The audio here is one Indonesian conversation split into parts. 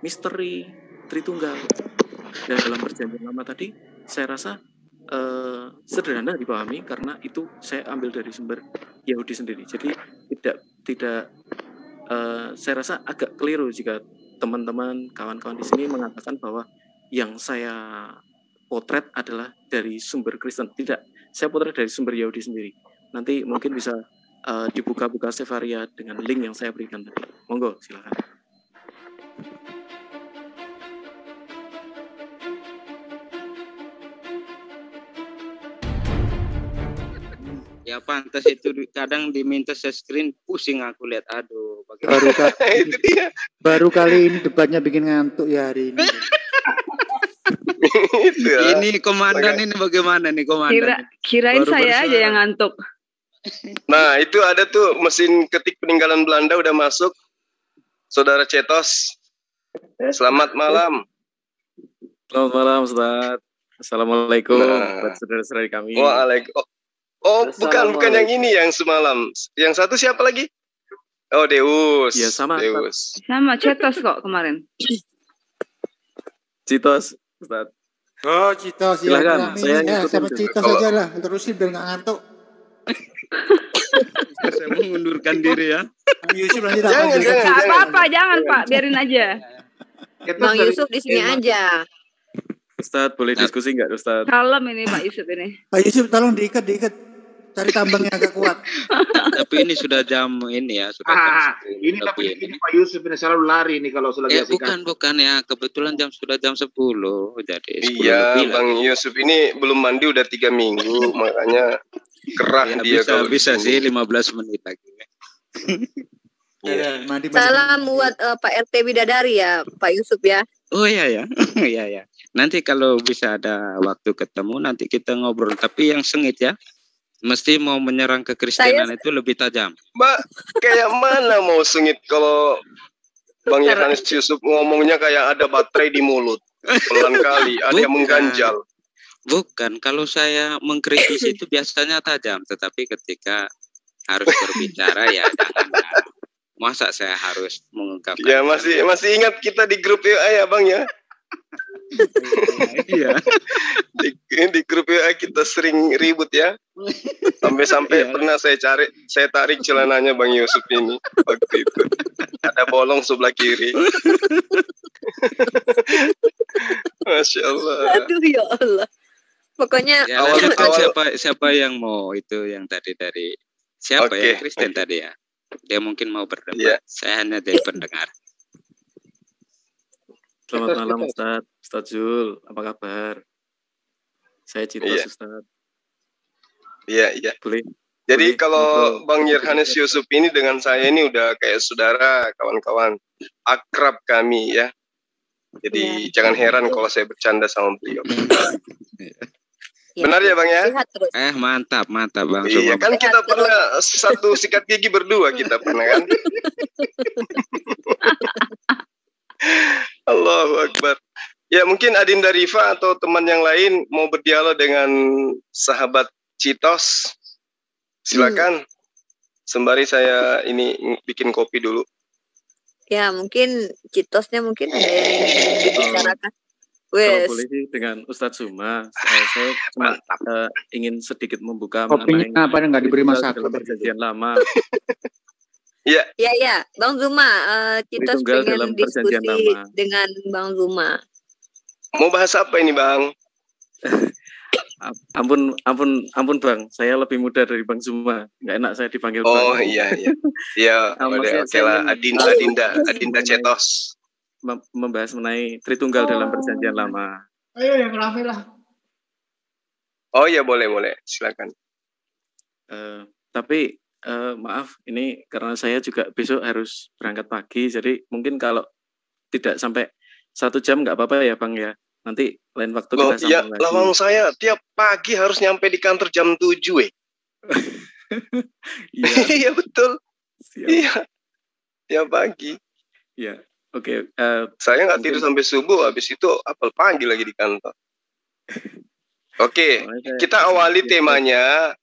misteri Tritunggal. Dan dalam perjanjian lama tadi saya rasa sederhana dipahami karena itu saya ambil dari sumber Yahudi sendiri. Jadi tidak saya rasa agak keliru jika teman-teman kawan-kawan di sini mengatakan bahwa yang saya potret adalah dari sumber Kristen. Tidak, saya potret dari sumber Yahudi sendiri. Nanti mungkin bisa dibuka-buka Sefaria dengan link yang saya berikan tadi. Monggo, silakan. Ya pantas itu kadang diminta share screen, pusing aku lihat. Aduh, itu dia. Baru kali ini debatnya bikin ngantuk ya hari ini. Ini komandan ini bagaimana nih komandan? Kirain saya aja yang ngantuk. Nah itu ada tuh mesin ketik peninggalan Belanda udah masuk. Saudara Cetos, selamat malam. Selamat malam Ustaz. Assalamualaikum buat saudara-saudari kami. Waalaikumsalam. Oh bukan yang ini yang semalam. Yang satu siapa lagi? Oh Deus. Iya sama. Deus. Sama Cetos kok kemarin. Citos Ustaz. Oh Citos silakan. Saya sama Citos aja lah. Terusin biar nggak ngantuk. Saya mengundurkan diri ya. Yusuf lanjut apa-apa, jangan Pak, biarin aja. Bang Yusuf di sini aja. Ustaz, boleh diskusi nggak Ustaz? Kalem ini Pak Yusuf ini. Pak Yusuf tolong diikat. Cari tambangnya agak kuat. Tapi ini sudah jam ini ya. Sudah jam 10, ini tapi ini Pak Yusuf ini selalu lari nih kalau selagi bukan ya. Kebetulan sudah jam 10. Jadi 10 iya, Bang Yusuf ini belum mandi udah 3 minggu. Makanya kerah dia. Bisa sih 15 menit lagi. Salam buat Pak RT Bidadari ya, Pak Yusuf ya. Oh iya ya. Iya. Nanti kalau bisa ada waktu ketemu nanti kita ngobrol. Tapi yang sengit ya. Mesti mau menyerang kekristenan itu lebih tajam. Mbak, kayak mana mau sengit kalau Bang Yohanes Yusuf ngomongnya kayak ada baterai di mulut. Pelan kali, ada yang mengganjal. Bukan, kalau saya mengkritisi itu biasanya tajam. Tetapi ketika harus berbicara ya jangan. Masa saya harus mengungkapkan. Ya masih ingat kita di grup WA ya Bang ya? Iya. Di grup WA kita sering ribut ya. Sampai pernah saya tarik celananya Bang Yusuf ini waktu itu. Ada bolong sebelah kiri. Masya Allah. Aduh ya Allah. Pokoknya ya, siapa yang mau itu yang tadi dari siapa ya Kristen tadi ya. Dia mungkin mau berdebat. Yeah. Saya hanya dari pendengar. Selamat malam Ustaz Zul, apa kabar? Saya Citos Ustaz. Iya. Boleh. Jadi kalau Bang Yohanes Yusuf ini dengan saya ini udah kayak saudara, kawan-kawan, akrab kami ya. Jadi jangan heran kalau saya bercanda sama beliau. Benar ya Bang ya? Mantap Bang. Iya kan kita pernah satu sikat gigi berdua kita pernah kan? Allahu Akbar. Ya mungkin Adinda Rifa atau teman yang lain mau berdialog dengan sahabat Citos. Silakan. Sembari saya ini bikin kopi dulu. Ya mungkin Citosnya mungkin ada yang dibicarakan. Kalau boleh sih dengan Ustadz Suma, saya cuma ingin sedikit membuka mengenai apa nggak diberi masalah perjanjian lama. Iya, Bang Zuma, Citos pengen diskusi dengan Bang Zuma. Mau bahas apa ini Bang? Ampun Bang, saya lebih muda dari Bang Zuma, nggak enak saya dipanggil Bang. Oh iya, oke lah, Adinda Cetos. Membahas mengenai Tritunggal dalam perjanjian lama. Ayo yang rame lah. Oh iya boleh, silakan. Tapi maaf, ini karena saya juga besok harus berangkat pagi, jadi mungkin kalau tidak sampai 1 jam nggak apa-apa ya Bang ya. Nanti lain waktu kita sambung lagi. Lawang saya tiap pagi harus nyampe di kantor jam 7 Iya betul. Siap. Iya, tiap pagi. Iya. Oke. Saya nggak tidur sampai subuh, habis itu apel pagi lagi di kantor. Oke, kita awali temanya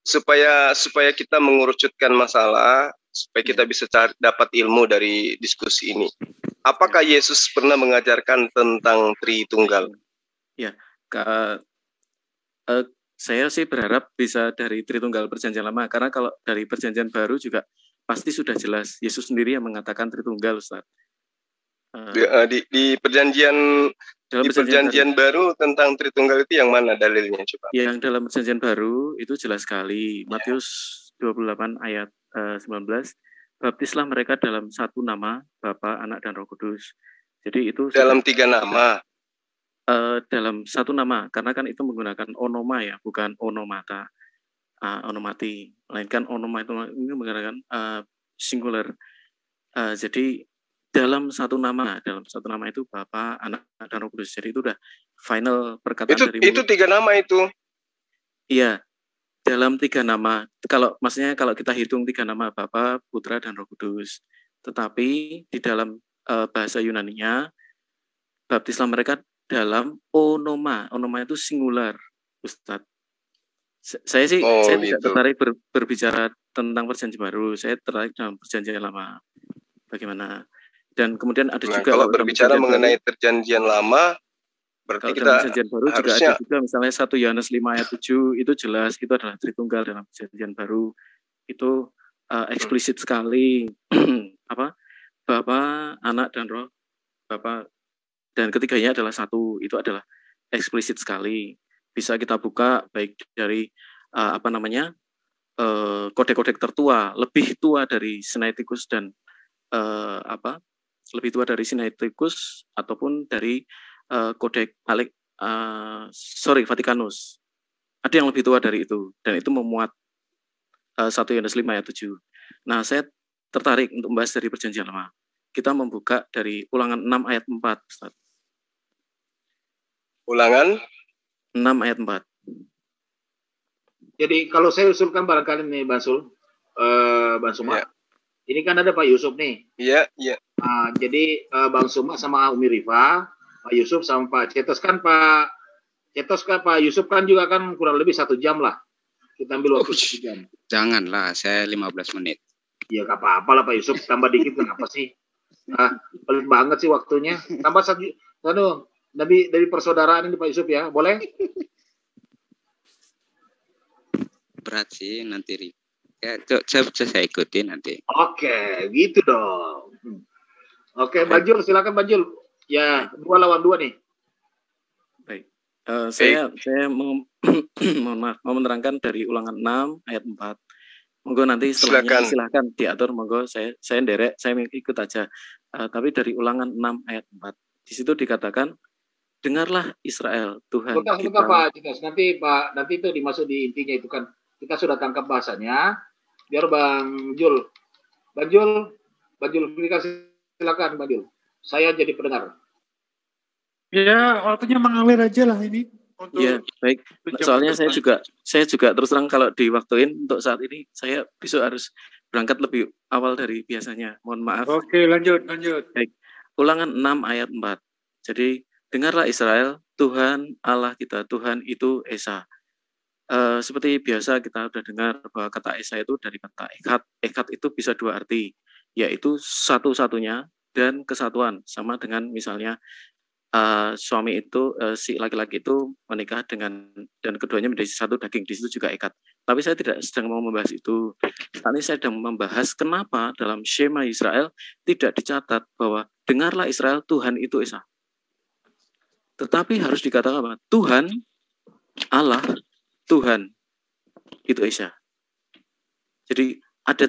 supaya kita mengerucutkan masalah, supaya kita bisa dapat ilmu dari diskusi ini. Apakah Yesus pernah mengajarkan tentang Tritunggal? Ya, saya sih berharap bisa dari Tritunggal Perjanjian Lama, karena kalau dari Perjanjian Baru juga pasti sudah jelas Yesus sendiri yang mengatakan Tritunggal, Ustaz. Di perjanjian baru tentang Tritunggal itu yang mana dalilnya, coba? Yang dalam Perjanjian Baru itu jelas sekali. Matius 28 ayat 19, baptislah mereka dalam satu nama, Bapa, Anak, dan Roh Kudus. Jadi itu dalam tiga nama. Dalam satu nama, karena kan itu menggunakan onoma ya, bukan onomata, onomati, melainkan onoma itu ini menggunakan singular. Jadi dalam satu nama itu Bapa, Anak, dan Roh Kudus. Jadi itu udah final perkataan dari mulut. Itu tiga nama itu. Iya, dalam tiga nama. Maksudnya kalau kita hitung tiga nama, Bapa, Putra, dan Roh Kudus. Tetapi di dalam bahasa Yunaninya, baptislah mereka dalam onoma itu singular, Ustadz. Saya tidak tertarik berbicara tentang Perjanjian Baru, saya tertarik dalam Perjanjian Lama. Bagaimana? Dan kemudian ada juga kalau berbicara mengenai Perjanjian Lama, berarti kita Perjanjian Baru juga ada juga misalnya 1 Yohanes 5 ayat 7 itu jelas itu adalah Tritunggal dalam Perjanjian Baru. Itu eksplisit sekali apa? Bapa, Anak, dan Roh, Bapa, dan ketiganya adalah satu. Itu adalah eksplisit sekali. Bisa kita buka baik dari kode-kode tertua, lebih tua dari Sinaiticus dan lebih tua dari Sinaiticus ataupun dari kode Vatikanus. Ada yang lebih tua dari itu, dan itu memuat 1 Yohanes 5 ayat 7. Nah, saya tertarik untuk membahas dari Perjanjian Lama. Kita membuka dari Ulangan 6 ayat 4, Ustaz. Ulangan 6 ayat 4. Jadi kalau saya usulkan barangkali nih Bang Suma, ini kan ada Pak Yusuf nih. Iya. Nah, jadi Bang Suma sama Umi Rifa, Pak Yusuf sama Pak Cetos kan Pak Yusuf kan juga kan kurang lebih 1 jam lah. Kita ambil waktu 1 jam. Janganlah, saya 15 menit. Ya gak apa-apa lah Pak Yusuf, tambah dikit kenapa sih? Pelit banget sih waktunya. Tambah dari persaudaraan ini Pak Yusuf ya, boleh? Berat sih nanti. Ya, saya ikutin nanti. Oke, gitu dong. Oke, Bajul, silakan Bajul. Ya, 2 lawan 2 nih. Baik. Saya mau mau menerangkan dari Ulangan 6 ayat 4. Monggo nanti setelahnya silakan diatur, monggo saya nderek, saya ikut aja. Tapi dari Ulangan 6 ayat 4. Di situ dikatakan, dengarlah Israel, Tuhan kita. Sebentar Pak Citas, nanti itu dimasuk di intinya itu kan. Kita sudah tangkap bahasanya. Biar Bang Jul, silakan Bang Jul. Saya jadi pendengar. Ya, waktunya mengalir aja lah ini. Iya, baik. Soalnya saya juga terus terang kalau diwaktuin untuk saat ini saya besok harus berangkat lebih awal dari biasanya. Mohon maaf. Oke, lanjut. Baik. Ulangan 6 ayat 4. Jadi, dengarlah Israel, Tuhan Allah kita, Tuhan itu Esa. Seperti biasa kita sudah dengar bahwa kata Esa itu dari kata Echad. Echad itu bisa 2 arti, yaitu satu-satunya dan kesatuan. Sama dengan misalnya suami itu, si laki-laki itu menikah dengan, dan keduanya menjadi satu daging, di situ juga Echad. Tapi saya tidak sedang mau membahas itu. Saat ini saya sedang membahas kenapa dalam Shema Israel tidak dicatat bahwa dengarlah Israel, Tuhan itu Esa. Tetapi harus dikatakan apa? Tuhan Allah, Tuhan itu Esa. Jadi ada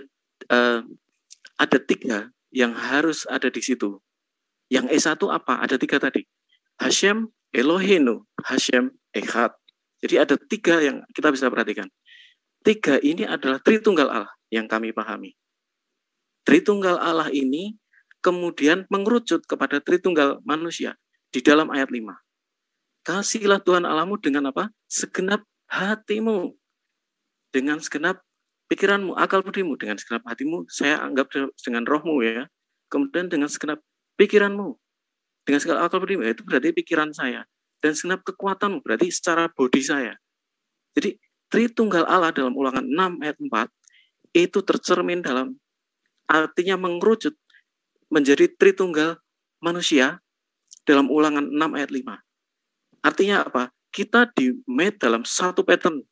3 yang harus ada di situ. Yang Esa itu apa? Ada 3 tadi. Hashem, Elohenu, Hashem, Echad. Jadi ada 3 yang kita bisa perhatikan. 3 ini adalah Tritunggal Allah yang kami pahami. Tritunggal Allah ini kemudian mengerucut kepada Tritunggal manusia di dalam ayat 5. Kasihilah Tuhan Allahmu dengan apa? Segenap hatimu. Dengan segenap pikiranmu, akal budimu. Dengan segenap hatimu, saya anggap dengan rohmu ya. Kemudian dengan segenap pikiranmu, dengan segala akal budimu, itu berarti pikiran saya. Dan segenap kekuatanmu, berarti secara bodi saya. Jadi Tritunggal Allah dalam Ulangan 6 ayat 4 itu tercermin dalam artinya mengerucut menjadi Tritunggal manusia dalam Ulangan 6 ayat 5. Artinya apa? Kita di-made dalam satu pattern.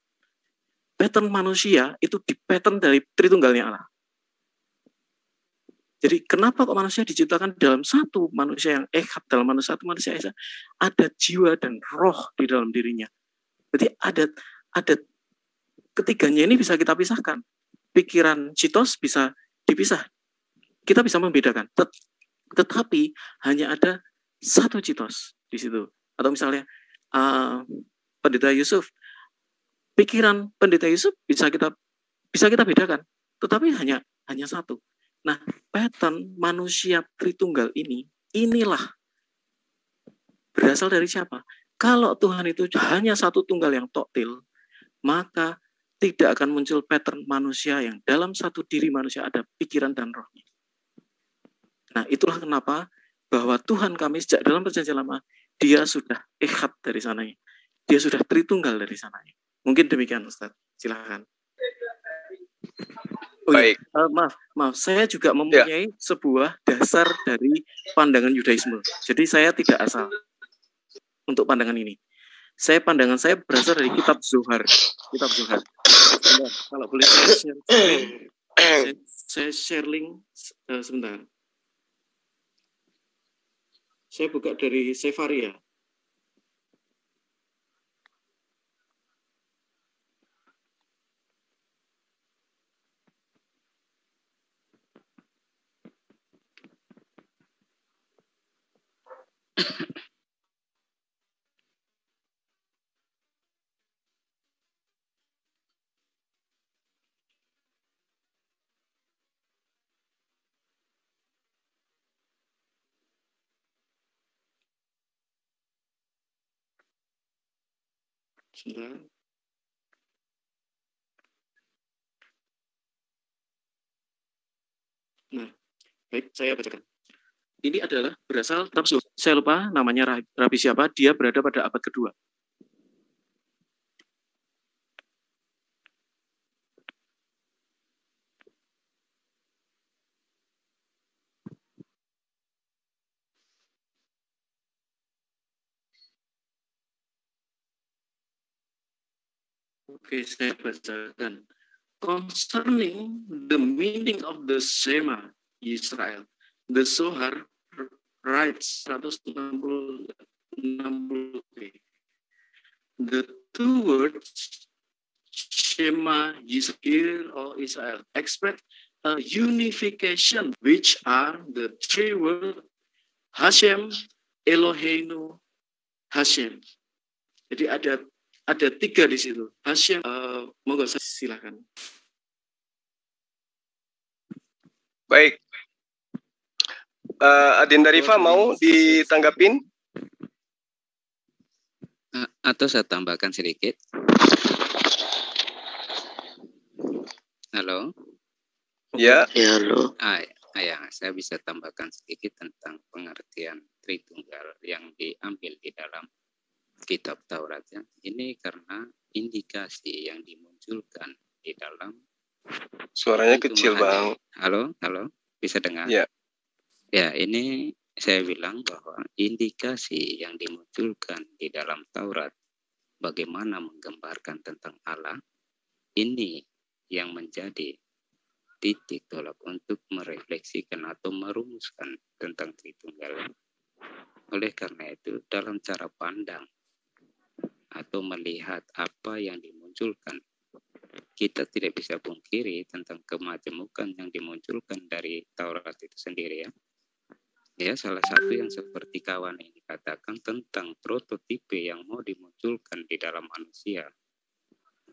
Pattern manusia itu di-pattern dari Tritunggalnya Allah. Jadi kenapa kok manusia diciptakan dalam satu manusia yang echad, dalam satu manusia esa, ada jiwa dan roh di dalam dirinya. Berarti ada ketiganya ini bisa kita pisahkan. Pikiran citos bisa dipisah. Kita bisa membedakan. Tetapi hanya ada satu citos di situ. Atau misalnya Pendeta Yusuf, pikiran Pendeta Yusuf bisa kita bedakan. Tetapi hanya satu. Nah, pattern manusia Tritunggal inilah berasal dari siapa? Kalau Tuhan itu hanya satu tunggal yang toktil, maka tidak akan muncul pattern manusia yang dalam satu diri manusia ada pikiran dan rohnya. Nah, itulah kenapa bahwa Tuhan kami sejak dalam perjanjian lama, dia sudah echad dari sananya. Dia sudah Tritunggal dari sananya. Mungkin demikian, Ustaz. Silakan. Oh, baik. Ya. Maaf. Saya juga mempunyai sebuah dasar dari pandangan Yudaisme. Jadi saya tidak asal untuk pandangan ini. Pandangan saya berasal dari kitab Zohar. Kalau boleh saya share link sebentar. Saya buka dari Sefaria. Nah, baik, saya bacakan. Ini adalah berasal, saya lupa namanya Rabi siapa, dia berada pada abad kedua. Oke, saya bacakan. Concerning the meaning of the Shema Israel, the Zohar writes 160. The two words Shema Yisrael or Israel express a unification, which are the three words Hashem, Eloheinu, Hashem. Jadi ada tiga di situ. Hashem, monggo silakan. Baik. Adinda Rifa mau ditanggapin? Atau saya tambahkan sedikit. Halo? Ya. Ya, halo. Ya, saya bisa tambahkan sedikit tentang pengertian Tritunggal yang diambil di dalam kitab Taurat. Ya. Ini karena indikasi yang dimunculkan di dalam. Suaranya kecil, Bang. Halo, bisa dengar? Ya. Ya, ini saya bilang bahwa indikasi yang dimunculkan di dalam Taurat bagaimana menggambarkan tentang Allah, ini yang menjadi titik tolak untuk merefleksikan atau merumuskan tentang Tritunggal. Oleh karena itu, dalam cara pandang atau melihat apa yang dimunculkan, kita tidak bisa pungkiri tentang kemajemukan yang dimunculkan dari Taurat itu sendiri, ya. Ya, salah satu yang seperti kawan ini katakan tentang prototipe yang mau dimunculkan di dalam manusia.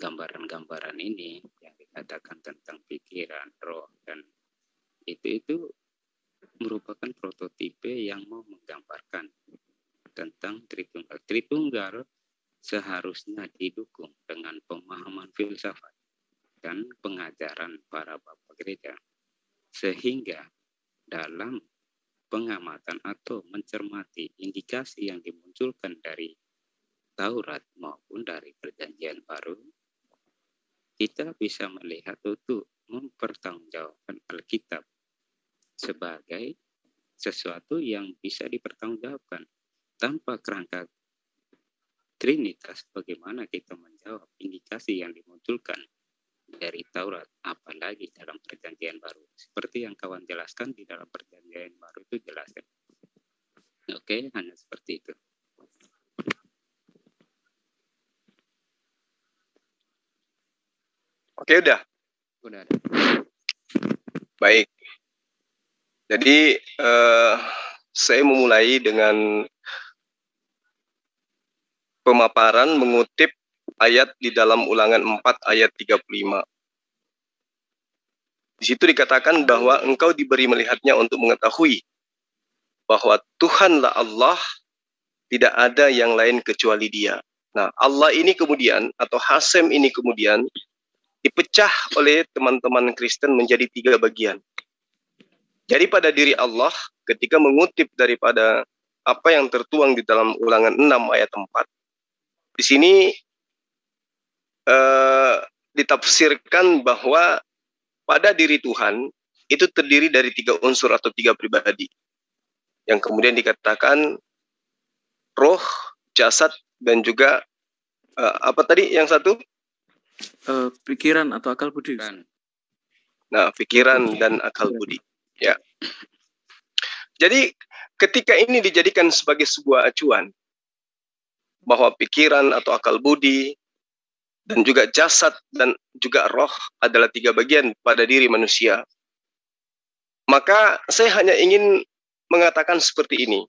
Gambaran-gambaran ini yang dikatakan tentang pikiran, roh, dan itu merupakan prototipe yang mau menggambarkan tentang Tritunggal. Tritunggal seharusnya didukung dengan pemahaman filsafat dan pengajaran para bapak gereja, sehingga dalam pengamatan atau mencermati indikasi yang dimunculkan dari Taurat maupun dari Perjanjian Baru, kita bisa melihat untuk mempertanggungjawabkan Alkitab sebagai sesuatu yang bisa dipertanggungjawabkan. Tanpa kerangka Trinitas, bagaimana kita menjawab indikasi yang dimunculkan dari Taurat, apalagi dalam Perjanjian Baru? Seperti yang kawan jelaskan, di dalam Perjanjian Baru itu jelas. Oke, hanya seperti itu. Oke, udah. Baik. Jadi saya memulai dengan pemaparan mengutip ayat di dalam Ulangan 4 ayat 35. Di situ dikatakan bahwa engkau diberi melihatnya untuk mengetahui bahwa Tuhanlah Allah, tidak ada yang lain kecuali Dia. Nah, Allah ini kemudian, atau Hasem ini kemudian dipecah oleh teman-teman Kristen menjadi 3 bagian. Jadi pada diri Allah, ketika mengutip daripada apa yang tertuang di dalam Ulangan 6 ayat 4, di sini ditafsirkan bahwa pada diri Tuhan itu terdiri dari 3 unsur atau 3 pribadi. Yang kemudian dikatakan roh, jasad, dan juga apa tadi yang satu? Pikiran atau akal budi. Nah, pikiran dan akal budi. Ya. Jadi ketika ini dijadikan sebagai sebuah acuan bahwa pikiran atau akal budi dan juga jasad dan juga roh adalah 3 bagian pada diri manusia, maka saya hanya ingin mengatakan seperti ini,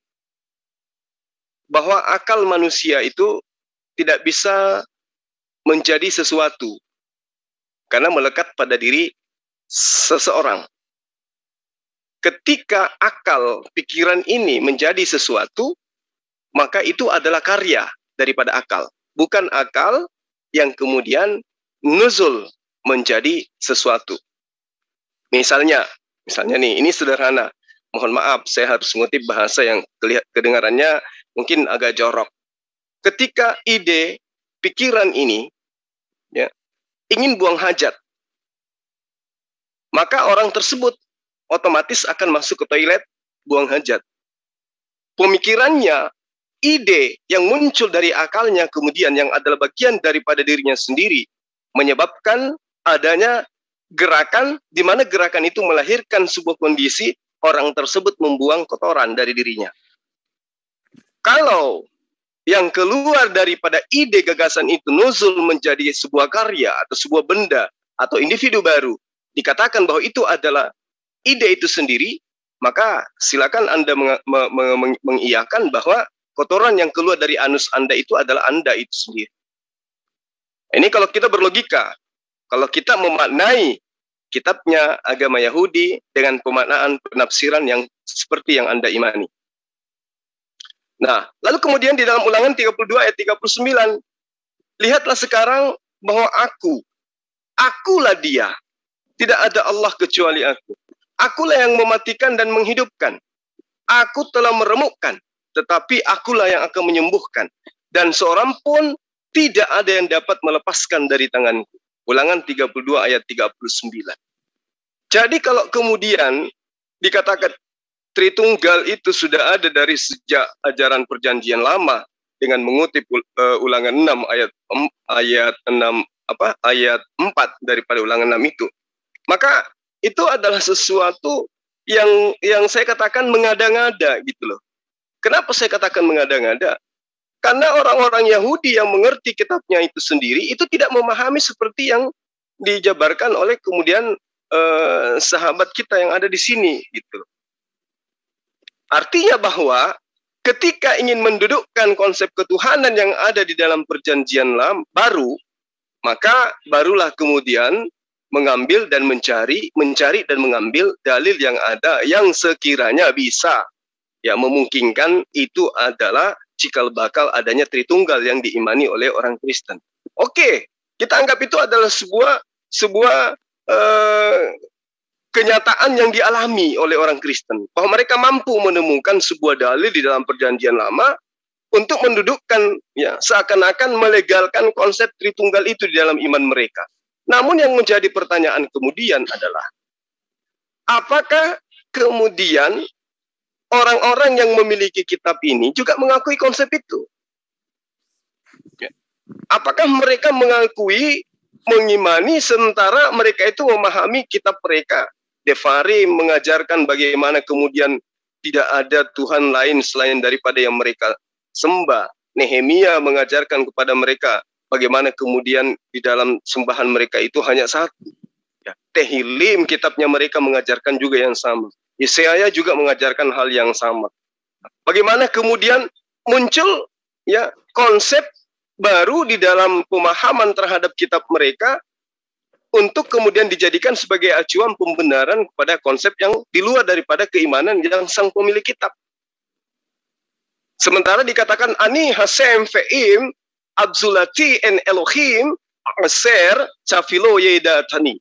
bahwa akal manusia itu tidak bisa menjadi sesuatu karena melekat pada diri seseorang. Ketika akal, pikiran ini menjadi sesuatu, maka itu adalah karya daripada akal. Bukan akal yang kemudian nuzul menjadi sesuatu. Misalnya nih, ini sederhana. Mohon maaf, saya harus mengutip bahasa yang kedengarannya mungkin agak jorok. Ketika ide, pikiran ini ya, ingin buang hajat, maka orang tersebut otomatis akan masuk ke toilet, buang hajat. Pemikirannya, ide yang muncul dari akalnya kemudian yang adalah bagian daripada dirinya sendiri, menyebabkan adanya gerakan, di mana gerakan itu melahirkan sebuah kondisi orang tersebut membuang kotoran dari dirinya. Kalau yang keluar daripada ide gagasan itu nuzul menjadi sebuah karya atau sebuah benda atau individu baru, dikatakan bahwa itu adalah ide itu sendiri, maka silakan Anda mengiyakan bahwa kotoran yang keluar dari anus Anda itu adalah Anda itu sendiri. Ini kalau kita berlogika, kalau kita memaknai kitabnya agama Yahudi dengan pemaknaan penafsiran yang seperti yang Anda imani. Nah, lalu kemudian di dalam Ulangan 32 ayat 39, lihatlah sekarang bahwa akulah Dia. Tidak ada Allah kecuali aku. Akulah yang mematikan dan menghidupkan. Aku telah meremukkan, tetapi akulah yang akan menyembuhkan. Dan seorang pun tidak ada yang dapat melepaskan dari tanganku. Ulangan 32 ayat 39. Jadi kalau kemudian dikatakan Tritunggal itu sudah ada dari sejak ajaran Perjanjian Lama dengan mengutip Ulangan 6 ayat 4 daripada Ulangan 6 itu, maka itu adalah sesuatu yang saya katakan mengada-ngada gitu loh. Kenapa saya katakan mengada-ngada? Karena orang-orang Yahudi yang mengerti kitabnya itu sendiri itu tidak memahami seperti yang dijabarkan oleh kemudian sahabat kita yang ada di sini gitu. Artinya bahwa ketika ingin mendudukkan konsep ketuhanan yang ada di dalam Perjanjian Baru, maka barulah kemudian mengambil dan mencari dan mengambil dalil yang ada yang sekiranya bisa ya memungkinkan itu adalah cikal bakal adanya Tritunggal yang diimani oleh orang Kristen. Oke, kita anggap itu adalah sebuah kenyataan yang dialami oleh orang Kristen, bahwa mereka mampu menemukan sebuah dalil di dalam Perjanjian Lama untuk mendudukkan ya seakan-akan melegalkan konsep Tritunggal itu di dalam iman mereka. Namun yang menjadi pertanyaan kemudian adalah, apakah kemudian orang-orang yang memiliki kitab ini juga mengakui konsep itu. Apakah mereka mengakui, mengimani, sementara mereka itu memahami kitab mereka? Defari mengajarkan bagaimana kemudian tidak ada Tuhan lain selain daripada yang mereka sembah. Nehemia mengajarkan kepada mereka bagaimana kemudian di dalam sembahan mereka itu hanya satu. Ya, Tehillim kitabnya mereka mengajarkan juga yang sama. Yesaya juga mengajarkan hal yang sama. Bagaimana kemudian muncul ya konsep baru di dalam pemahaman terhadap kitab mereka untuk kemudian dijadikan sebagai acuan pembenaran kepada konsep yang di luar daripada keimanan yang sang pemilik kitab. Sementara dikatakan ani hasem feim abzulati en Elohim aser cafilo yedatani.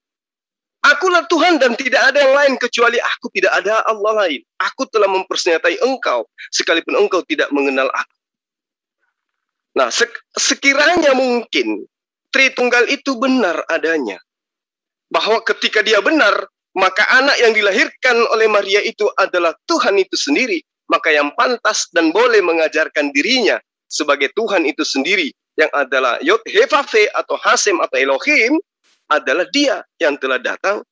Akulah Tuhan dan tidak ada yang lain kecuali aku, tidak ada Allah lain. Aku telah mempersenjatai engkau sekalipun engkau tidak mengenal aku. Nah, sekiranya mungkin Tritunggal itu benar adanya, bahwa ketika dia benar, maka anak yang dilahirkan oleh Maria itu adalah Tuhan itu sendiri, maka yang pantas dan boleh mengajarkan dirinya sebagai Tuhan itu sendiri, yang adalah Yod-Heh-Vav-He atau Hasem atau Elohim, adalah dia yang telah datang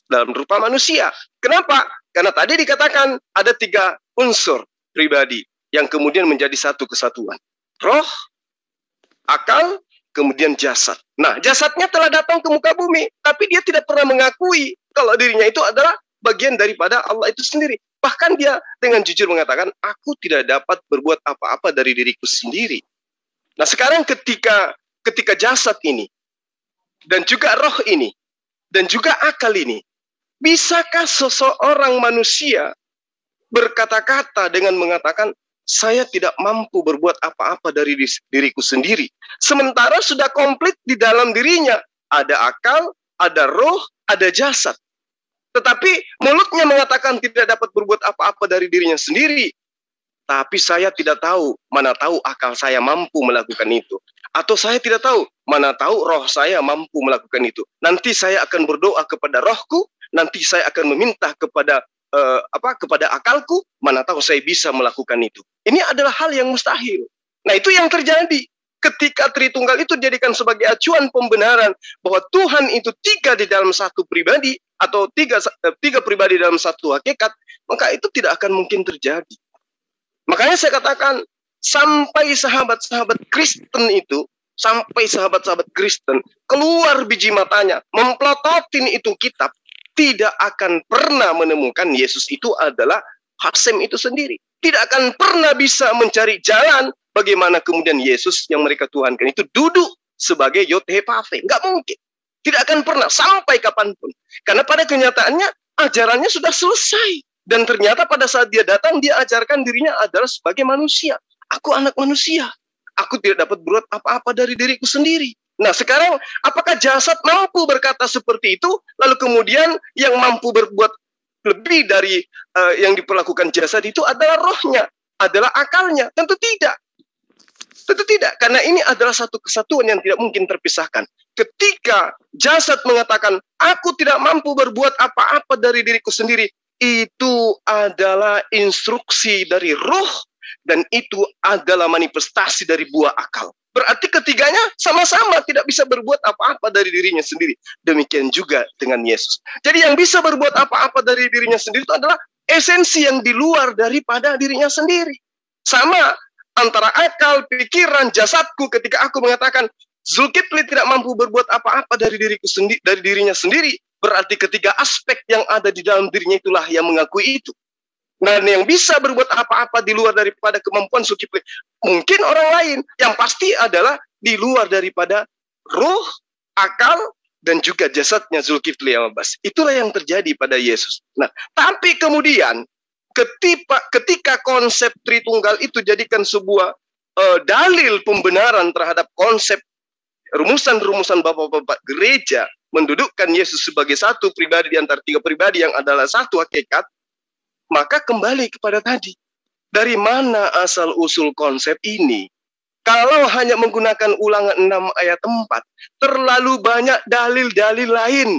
dalam rupa manusia. Kenapa? Karena tadi dikatakan ada 3 unsur pribadi yang kemudian menjadi satu kesatuan. Roh, akal, kemudian jasad. Nah, jasadnya telah datang ke muka bumi, tapi dia tidak pernah mengakui kalau dirinya itu adalah bagian daripada Allah itu sendiri. Bahkan dia dengan jujur mengatakan, aku tidak dapat berbuat apa-apa dari diriku sendiri. Nah, sekarang ketika jasad ini, dan juga roh ini, dan juga akal ini, bisakah seseorang manusia berkata-kata dengan mengatakan, saya tidak mampu berbuat apa-apa dari diriku sendiri. Sementara sudah komplit di dalam dirinya. Ada akal, ada roh, ada jasad. Tetapi mulutnya mengatakan tidak dapat berbuat apa-apa dari dirinya sendiri. Tapi saya tidak tahu, mana tahu akal saya mampu melakukan itu. Atau saya tidak tahu, mana tahu roh saya mampu melakukan itu. Nanti saya akan berdoa kepada rohku, nanti saya akan meminta kepada kepada akalku, mana tahu saya bisa melakukan itu. Ini adalah hal yang mustahil. Nah, itu yang terjadi ketika Tritunggal itu dijadikan sebagai acuan pembenaran bahwa Tuhan itu 3 di dalam satu pribadi atau tiga pribadi dalam satu hakikat, maka itu tidak akan mungkin terjadi. Makanya saya katakan sampai sahabat-sahabat Kristen itu, sampai sahabat-sahabat Kristen keluar biji matanya memplototin itu kitab, tidak akan pernah menemukan Yesus itu adalah Hasem itu sendiri. Tidak akan pernah bisa mencari jalan bagaimana kemudian Yesus yang mereka tuhankan itu duduk sebagai Yod-Heh-Vav-He. Nggak mungkin. Tidak akan pernah sampai kapanpun. Karena pada kenyataannya ajarannya sudah selesai. Dan ternyata pada saat dia datang, dia ajarkan dirinya adalah sebagai manusia. Aku anak manusia. Aku tidak dapat berbuat apa-apa dari diriku sendiri. Nah, sekarang apakah jasad mampu berkata seperti itu, lalu kemudian yang mampu berbuat lebih dari yang diperlakukan jasad itu adalah rohnya, adalah akalnya? Tentu tidak. Tentu tidak, karena ini adalah satu kesatuan yang tidak mungkin terpisahkan. Ketika jasad mengatakan, aku tidak mampu berbuat apa-apa dari diriku sendiri, itu adalah instruksi dari roh, dan itu adalah manifestasi dari buah akal. Berarti ketiganya sama-sama tidak bisa berbuat apa-apa dari dirinya sendiri. Demikian juga dengan Yesus. Jadi yang bisa berbuat apa-apa dari dirinya sendiri itu adalah esensi yang di luar daripada dirinya sendiri. Sama antara akal, pikiran, jasadku ketika aku mengatakan Zulkifli tidak mampu berbuat apa-apa dari dirinya sendiri. Berarti ketiga aspek yang ada di dalam dirinya itulah yang mengakui itu. Dan yang bisa berbuat apa-apa di luar daripada kemampuan Zulkifli mungkin orang lain, yang pasti adalah di luar daripada ruh, akal, dan juga jasadnya Zulkifli Al-Abbas. Itulah yang terjadi pada Yesus. Nah, tapi kemudian ketika konsep Tritunggal itu jadikan sebuah dalil pembenaran terhadap konsep rumusan-rumusan bapak-bapak gereja mendudukkan Yesus sebagai satu pribadi di antara 3 pribadi yang adalah satu hakikat, maka kembali kepada tadi. Dari mana asal-usul konsep ini? Kalau hanya menggunakan Ulangan 6 ayat 4, terlalu banyak dalil-dalil lain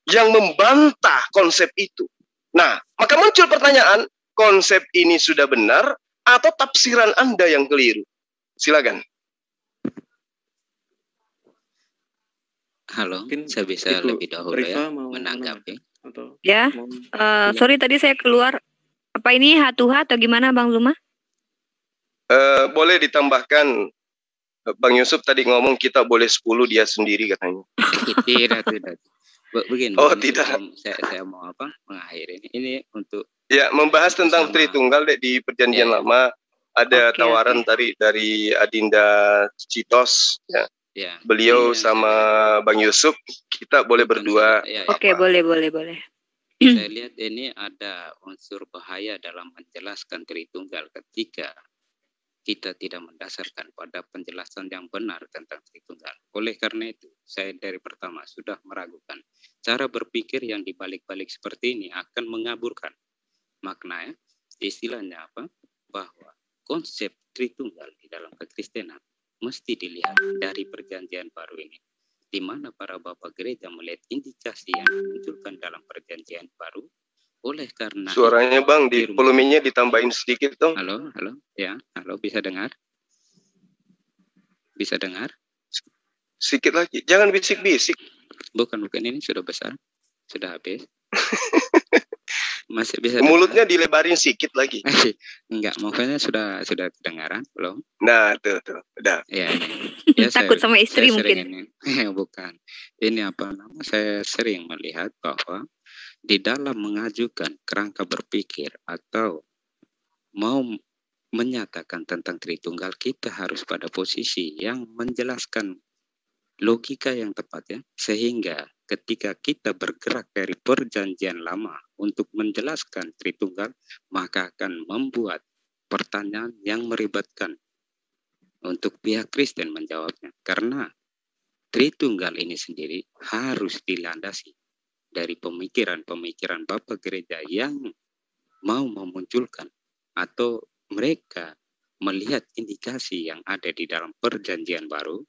yang membantah konsep itu. Nah, maka muncul pertanyaan, konsep ini sudah benar atau tafsiran Anda yang keliru? Silakan. Halo, Mungkin saya bisa Ibu lebih dahulu Rifa ya mau menanggapi. atau Ya, mau sorry tadi saya keluar. Apa ini H2H atau gimana Bang Zuma? Boleh ditambahkan, Bang Yusuf tadi ngomong kita boleh 10, dia sendiri katanya. Tidak. Begini, Oh, ini tidak. Saya mau mengakhiri ini untuk ya membahas tentang Tritunggal di Perjanjian Lama. Ada tawaran dari Adinda Citos, ya. Beliau sama Bang Yusuf, kita boleh berdua. Oke, boleh. Saya lihat ini ada unsur bahaya dalam menjelaskan Tritunggal ketika kita tidak mendasarkan pada penjelasan yang benar tentang Tritunggal. Oleh karena itu, saya dari pertama sudah meragukan. Cara berpikir yang dibalik-balik seperti ini akan mengaburkan maknanya. Istilahnya apa? Bahwa konsep Tritunggal di dalam kekristenan mesti dilihat dari Perjanjian Baru ini, di mana para bapak gereja melihat indikasi yang dimunculkan dalam Perjanjian Baru. Oleh karena suaranya Bang di volumenya ditambahin sedikit dong. Halo, bisa dengar? Bisa dengar? Sedikit lagi, jangan bisik-bisik. Bukan ini sudah besar, sudah habis. Masih bisa mulutnya dengar? Dilebarin sedikit lagi. Enggak, maksudnya sudah kedengaran belum? Nah, tuh, udah. Ya, takut sama istri mungkin. Bukan. Ini saya sering melihat bahwa di dalam mengajukan kerangka berpikir atau mau menyatakan tentang Tritunggal, kita harus pada posisi yang menjelaskan logika yang tepat ya, sehingga ketika kita bergerak dari Perjanjian Lama untuk menjelaskan Tritunggal, maka akan membuat pertanyaan yang meribatkan untuk pihak Kristen menjawabnya, karena Tritunggal ini sendiri harus dilandasi dari pemikiran-pemikiran Bapak Gereja yang mau memunculkan atau mereka melihat indikasi yang ada di dalam Perjanjian Baru.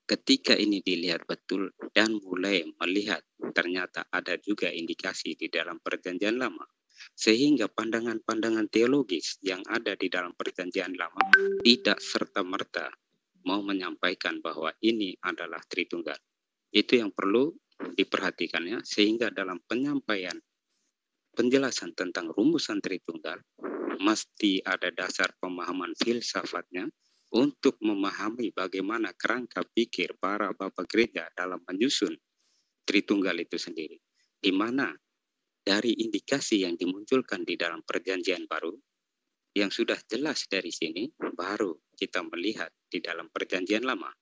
Ketika ini dilihat betul dan mulai melihat ternyata ada juga indikasi di dalam Perjanjian Lama, sehingga pandangan-pandangan teologis yang ada di dalam Perjanjian Lama tidak serta-merta mau menyampaikan bahwa ini adalah Tritunggal. Itu yang perlu diperhatikannya, sehingga dalam penyampaian penjelasan tentang rumusan Tritunggal mesti ada dasar pemahaman filsafatnya untuk memahami bagaimana kerangka pikir para bapak gereja dalam menyusun Tritunggal itu sendiri, di mana dari indikasi yang dimunculkan di dalam Perjanjian Baru yang sudah jelas dari sini, baru kita melihat di dalam Perjanjian Lama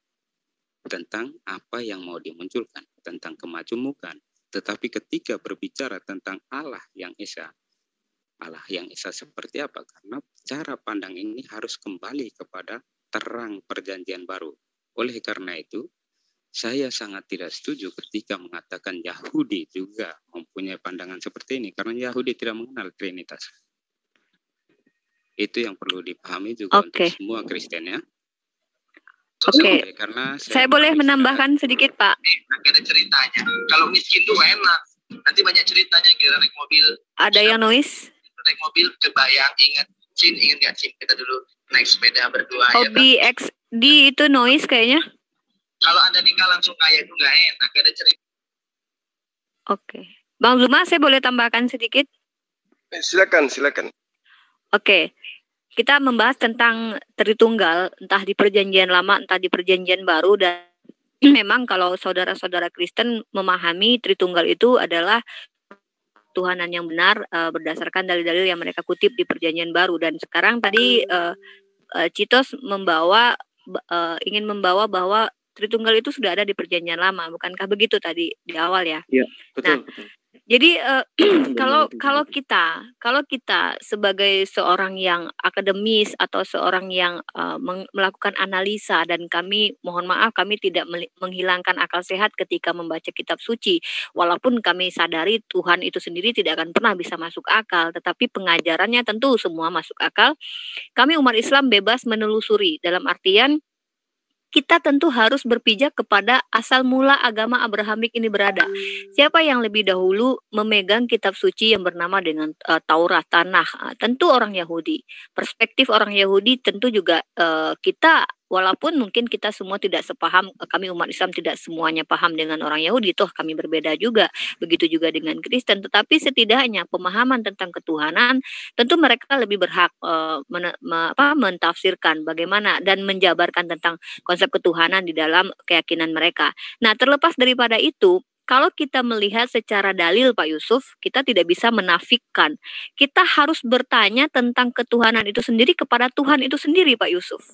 tentang apa yang mau dimunculkan, tentang kemajemukan. Tetapi ketika berbicara tentang Allah yang Esa seperti apa? Karena cara pandang ini harus kembali kepada terang Perjanjian Baru. Oleh karena itu, saya sangat tidak setuju ketika mengatakan Yahudi juga mempunyai pandangan seperti ini, karena Yahudi tidak mengenal Trinitas. Itu yang perlu dipahami juga untuk semua Kristen ya. Oke. Karena saya boleh menambahkan sedikit, Pak? Ada ceritanya. Kalau miskin tuh enak. Nanti banyak ceritanya, kira naik mobil. Ada yang noise? Naik mobil kebayang, ingat nggak Cin? Kita dulu naik sepeda berdua. Hobi ya, XD itu noise kayaknya. Kalau Anda nikah langsung kaya itu nggak enak. Ada cerita. Oke. Bang Zuma, saya boleh tambahkan sedikit? Silakan. Oke. Kita membahas tentang Tritunggal, entah di Perjanjian Lama, entah di Perjanjian Baru, dan memang kalau saudara-saudara Kristen memahami Tritunggal itu adalah Tuhanan yang benar berdasarkan dalil-dalil yang mereka kutip di Perjanjian Baru. Dan sekarang tadi Citos ingin membawa bahwa Tritunggal itu sudah ada di Perjanjian Lama, bukankah begitu tadi di awal ya? Iya, betul. Jadi kalau kita sebagai seorang yang akademis atau seorang yang melakukan analisa, dan kami mohon maaf kami tidak menghilangkan akal sehat ketika membaca kitab suci, walaupun kami sadari Tuhan itu sendiri tidak akan pernah bisa masuk akal, tetapi pengajarannya tentu semua masuk akal. Kami umat Islam bebas menelusuri, dalam artian kita tentu harus berpijak kepada asal mula agama Abrahamik ini berada. Siapa yang lebih dahulu memegang kitab suci yang bernama dengan Taurat, Tanakh? Tentu orang Yahudi. Perspektif orang Yahudi tentu juga kita, walaupun mungkin kita semua tidak sepaham, kami umat Islam tidak semuanya paham dengan orang Yahudi, toh kami berbeda juga. Begitu juga dengan Kristen, tetapi setidaknya pemahaman tentang ketuhanan tentu mereka lebih berhak mentafsirkan bagaimana dan menjabarkan tentang konsep ketuhanan di dalam keyakinan mereka. Nah, terlepas daripada itu, kalau kita melihat secara dalil Pak Yusuf, kita tidak bisa menafikan. Kita harus bertanya tentang ketuhanan itu sendiri kepada Tuhan itu sendiri Pak Yusuf.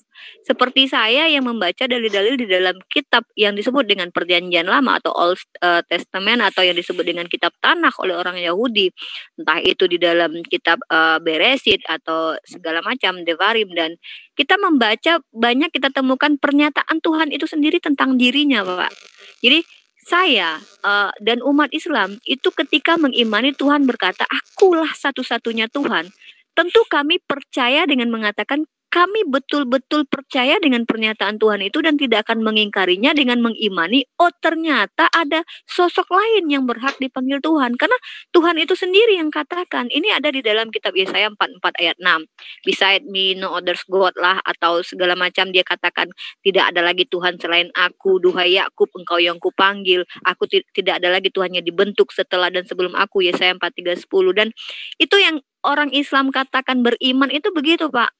Seperti saya yang membaca dalil-dalil di dalam kitab yang disebut dengan Perjanjian Lama atau Old Testament atau yang disebut dengan kitab Tanakh oleh orang Yahudi. Entah itu di dalam kitab Bereshit atau segala macam Devarim, dan kita membaca banyak kita temukan pernyataan Tuhan itu sendiri tentang dirinya Pak. Jadi saya dan umat Islam itu ketika mengimani Tuhan berkata, akulah satu-satunya Tuhan. Tentu kami percaya dengan mengatakan kami betul-betul percaya dengan pernyataan Tuhan itu dan tidak akan mengingkarinya dengan mengimani, oh ternyata ada sosok lain yang berhak dipanggil Tuhan. Karena Tuhan itu sendiri yang katakan, ini ada di dalam kitab Yesaya 44 ayat 6. Beside me no others God lah, atau segala macam dia katakan, tidak ada lagi Tuhan selain aku, duhai Yakub engkau yang kupanggil, aku tidak ada lagi Tuhan yang dibentuk setelah dan sebelum aku, Yesaya 43:10. Dan itu yang orang Islam katakan beriman itu begitu Pak.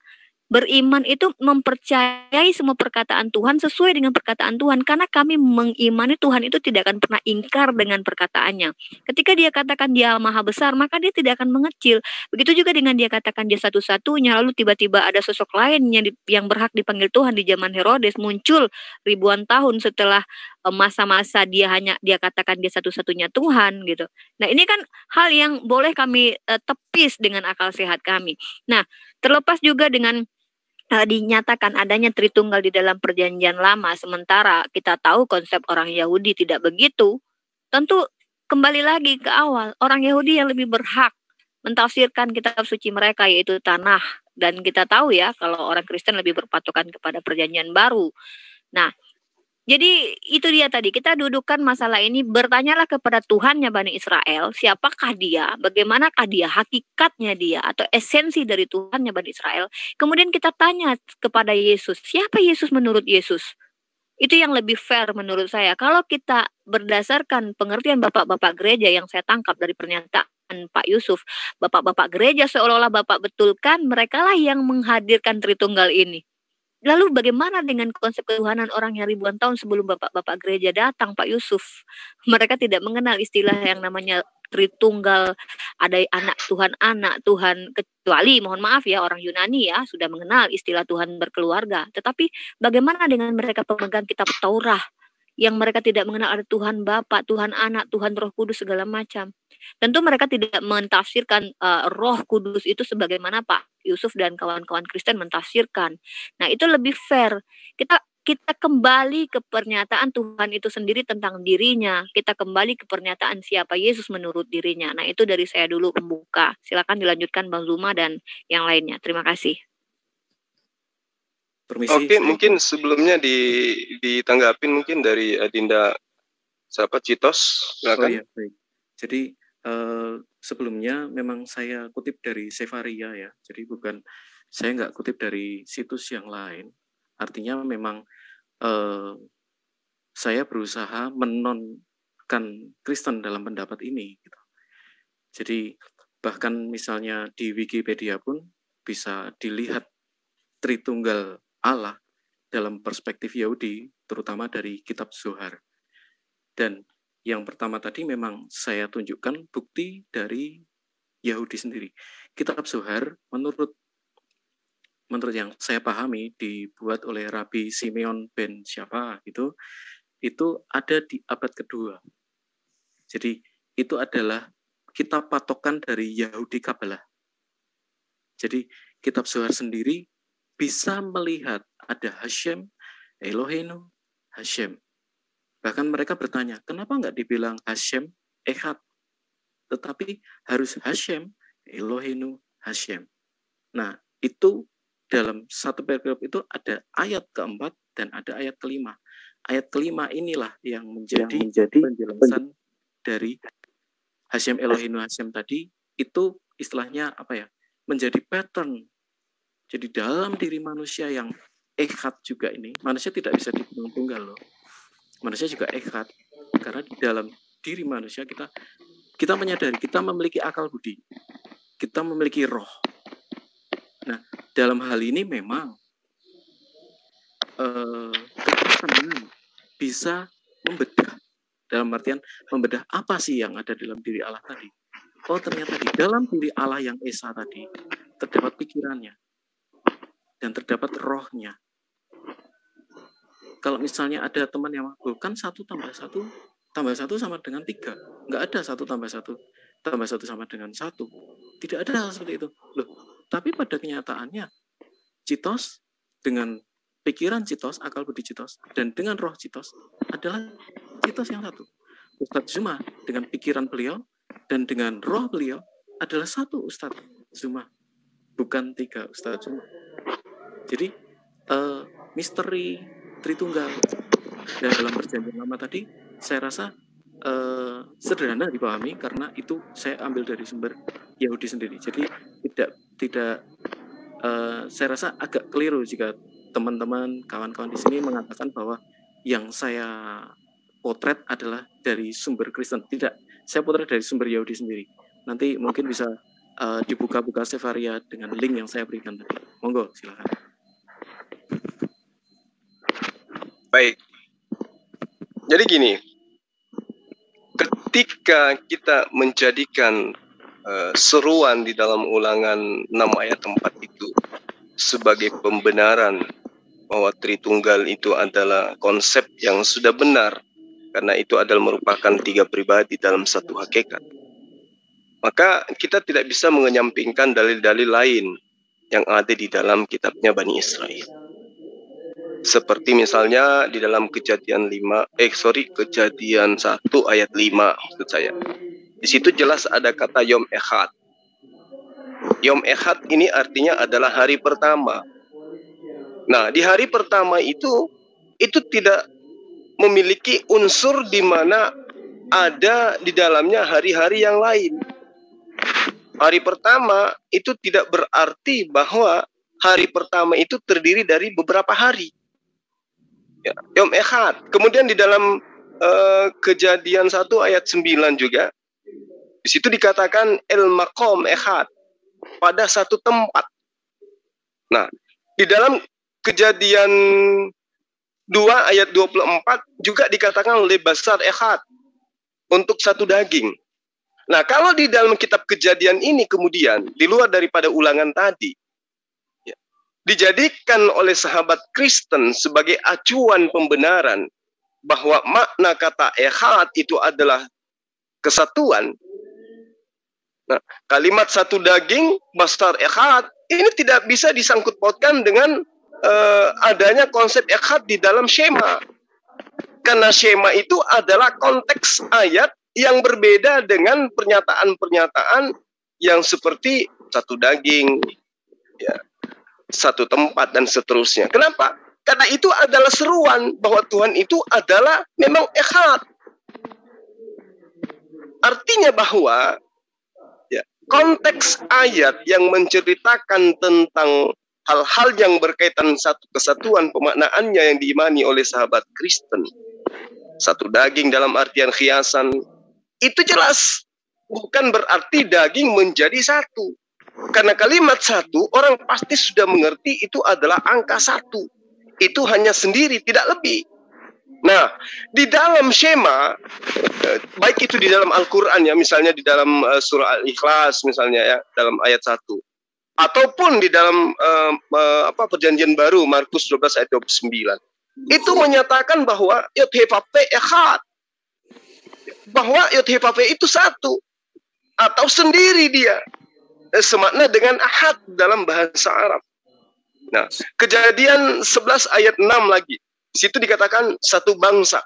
Beriman itu mempercayai semua perkataan Tuhan sesuai dengan perkataan Tuhan, karena kami mengimani Tuhan itu tidak akan pernah ingkar dengan perkataannya. Ketika dia katakan dia maha besar, maka dia tidak akan mengecil. Begitu juga dengan dia katakan dia satu-satunya, lalu tiba-tiba ada sosok lain yang berhak dipanggil Tuhan di zaman Herodes, muncul ribuan tahun setelah masa-masa dia katakan dia satu-satunya Tuhan gitu. Nah, ini kan hal yang boleh kami tepis dengan akal sehat kami. Nah, terlepas juga dengan dinyatakan adanya Tritunggal di dalam Perjanjian Lama, sementara kita tahu konsep orang Yahudi tidak begitu. Tentu kembali lagi ke awal, orang Yahudi yang lebih berhak mentafsirkan kitab suci mereka yaitu Tanakh, dan kita tahu ya kalau orang Kristen lebih berpatokan kepada Perjanjian Baru. Nah, jadi itu dia tadi, kita dudukkan masalah ini, bertanyalah kepada Tuhannya Bani Israel, siapakah dia, bagaimanakah dia, hakikatnya dia, atau esensi dari Tuhannya Bani Israel. Kemudian kita tanya kepada Yesus, siapa Yesus menurut Yesus? Itu yang lebih fair menurut saya. Kalau kita berdasarkan pengertian bapak-bapak gereja yang saya tangkap dari pernyataan Pak Yusuf, bapak-bapak gereja seolah-olah bapak betulkan, merekalah yang menghadirkan Tritunggal ini. Lalu bagaimana dengan konsep ketuhanan orang yang ribuan tahun sebelum bapak-bapak gereja datang, Pak Yusuf? Mereka tidak mengenal istilah yang namanya Tritunggal, ada anak Tuhan, kecuali mohon maaf ya orang Yunani ya sudah mengenal istilah Tuhan berkeluarga. Tetapi bagaimana dengan mereka pemegang kitab Taurat yang mereka tidak mengenal ada Tuhan Bapa, Tuhan Anak, Tuhan Roh Kudus segala macam. Tentu mereka tidak mentafsirkan Roh Kudus itu sebagaimana Pak Yusuf dan kawan-kawan Kristen mentafsirkan. Nah, itu lebih fair. Kita kembali ke pernyataan Tuhan itu sendiri tentang dirinya. Kita kembali ke pernyataan siapa Yesus menurut dirinya. Nah, itu dari saya dulu pembuka. Silakan dilanjutkan Bang Zuma dan yang lainnya. Terima kasih. Permisi, oke, mungkin sebelumnya ditanggapin mungkin dari Adinda siapa Citos, silakan. Oh iya, baik. Jadi sebelumnya memang saya kutip dari Sefaria ya. Jadi saya nggak kutip dari situs yang lain. Artinya memang saya berusaha menonkan Kristen dalam pendapat ini. Gitu. Jadi bahkan misalnya di Wikipedia pun bisa dilihat Tritunggal Allah dalam perspektif Yahudi, terutama dari kitab Zohar. Dan yang pertama tadi memang saya tunjukkan bukti dari Yahudi sendiri. Kitab Zohar menurut yang saya pahami dibuat oleh Rabi Simeon ben siapa itu ada di abad kedua. Jadi itu adalah kitab patokan dari Yahudi Kabalah. Jadi kitab Zohar sendiri bisa melihat ada Hashem, Eloheinu, Hashem. Bahkan mereka bertanya, kenapa nggak dibilang Hashem, Echad? Tetapi harus Hashem, Eloheinu, Hashem. Nah, itu dalam satu paragraf itu ada ayat keempat dan ada ayat kelima. Ayat kelima inilah yang menjadi penjelasan dari Hashem Elohim Hashem tadi, itu istilahnya apa ya? Menjadi pattern. Jadi dalam diri manusia yang echad juga ini, manusia tidak bisa dibilang tunggal loh. Manusia juga echad, karena di dalam diri manusia kita menyadari kita memiliki akal budi, kita memiliki roh. Nah, dalam hal ini memang kekristenan bisa membedah, dalam artian membedah apa sih yang ada dalam diri Allah tadi. Oh, ternyata di dalam diri Allah yang Esa tadi terdapat pikirannya dan terdapat rohnya. Kalau misalnya ada teman yang bukan 1 tambah 1 sama dengan 3. Nggak ada 1 tambah 1 tambah 1 sama dengan 1. Tidak ada hal seperti itu. Loh, tapi pada kenyataannya, Citos dengan pikiran Citos, akal budi Citos, dan dengan roh Citos adalah Citos yang satu. Ustadz Zuma dengan pikiran beliau dan dengan roh beliau adalah 1 Ustadz Zuma. Bukan 3 Ustadz Zuma. Jadi, misteri Tritunggal dalam perjanjian lama tadi saya rasa sederhana dipahami karena itu saya ambil dari sumber Yahudi sendiri. Jadi tidak saya rasa agak keliru jika teman-teman kawan-kawan di sini mengatakan bahwa yang saya potret adalah dari sumber Kristen. Tidak, saya potret dari sumber Yahudi sendiri. Nanti mungkin bisa dibuka-buka Sefaria dengan link yang saya berikan tadi. Monggo, silakan. Baik. Jadi gini, ketika kita menjadikan seruan di dalam Ulangan 6 ayat 4 itu sebagai pembenaran bahwa Tritunggal itu adalah konsep yang sudah benar, karena itu adalah merupakan 3 pribadi dalam satu hakikat, maka kita tidak bisa mengenyampingkan dalil-dalil lain yang ada di dalam kitabnya Bani Israel. Seperti misalnya di dalam Kejadian 1 ayat 5 maksud saya. Di situ jelas ada kata Yom Echad. Yom Echad ini artinya adalah hari pertama. Nah, di hari pertama itu tidak memiliki unsur di mana ada di dalamnya hari-hari yang lain. Hari pertama itu tidak berarti bahwa hari pertama itu terdiri dari beberapa hari. Yom Echad. Kemudian di dalam Kejadian 1 ayat 9 juga, di situ dikatakan El Maqam Echad, pada satu tempat. Nah, di dalam Kejadian 2 ayat 24 juga dikatakan Le Basar Echad, untuk satu daging. Nah, kalau di dalam kitab Kejadian ini kemudian, di luar daripada ulangan tadi, dijadikan oleh sahabat Kristen sebagai acuan pembenaran bahwa makna kata echad itu adalah kesatuan. Nah, kalimat satu daging, basar echad, ini tidak bisa disangkut pautkan dengan adanya konsep echad di dalam Shema. Karena Shema itu adalah konteks ayat yang berbeda dengan pernyataan-pernyataan yang seperti satu daging, ya, satu tempat dan seterusnya. Kenapa? Karena itu adalah seruan bahwa Tuhan itu adalah memang echad. Artinya bahwa ya, konteks ayat yang menceritakan tentang hal-hal yang berkaitan satu kesatuan pemaknaannya yang diimani oleh sahabat Kristen, satu daging dalam artian khiasan, itu jelas bukan berarti daging menjadi satu. Karena kalimat satu, orang pasti sudah mengerti itu adalah angka 1. Itu hanya sendiri, tidak lebih. Nah, di dalam Shema, baik itu di dalam Al-Quran ya, misalnya di dalam surah Al-Ikhlas misalnya ya, dalam ayat 1. Ataupun di dalam perjanjian baru, Markus 12 ayat 29. Itu menyatakan bahwa Yod-Heh-Vav-He Echad. Bahwa Yod-Heh-Vav-He itu satu. Atau sendiri dia. Semakna dengan ahad dalam bahasa Arab. Nah, Kejadian 11 ayat 6 lagi. Di situ dikatakan satu bangsa.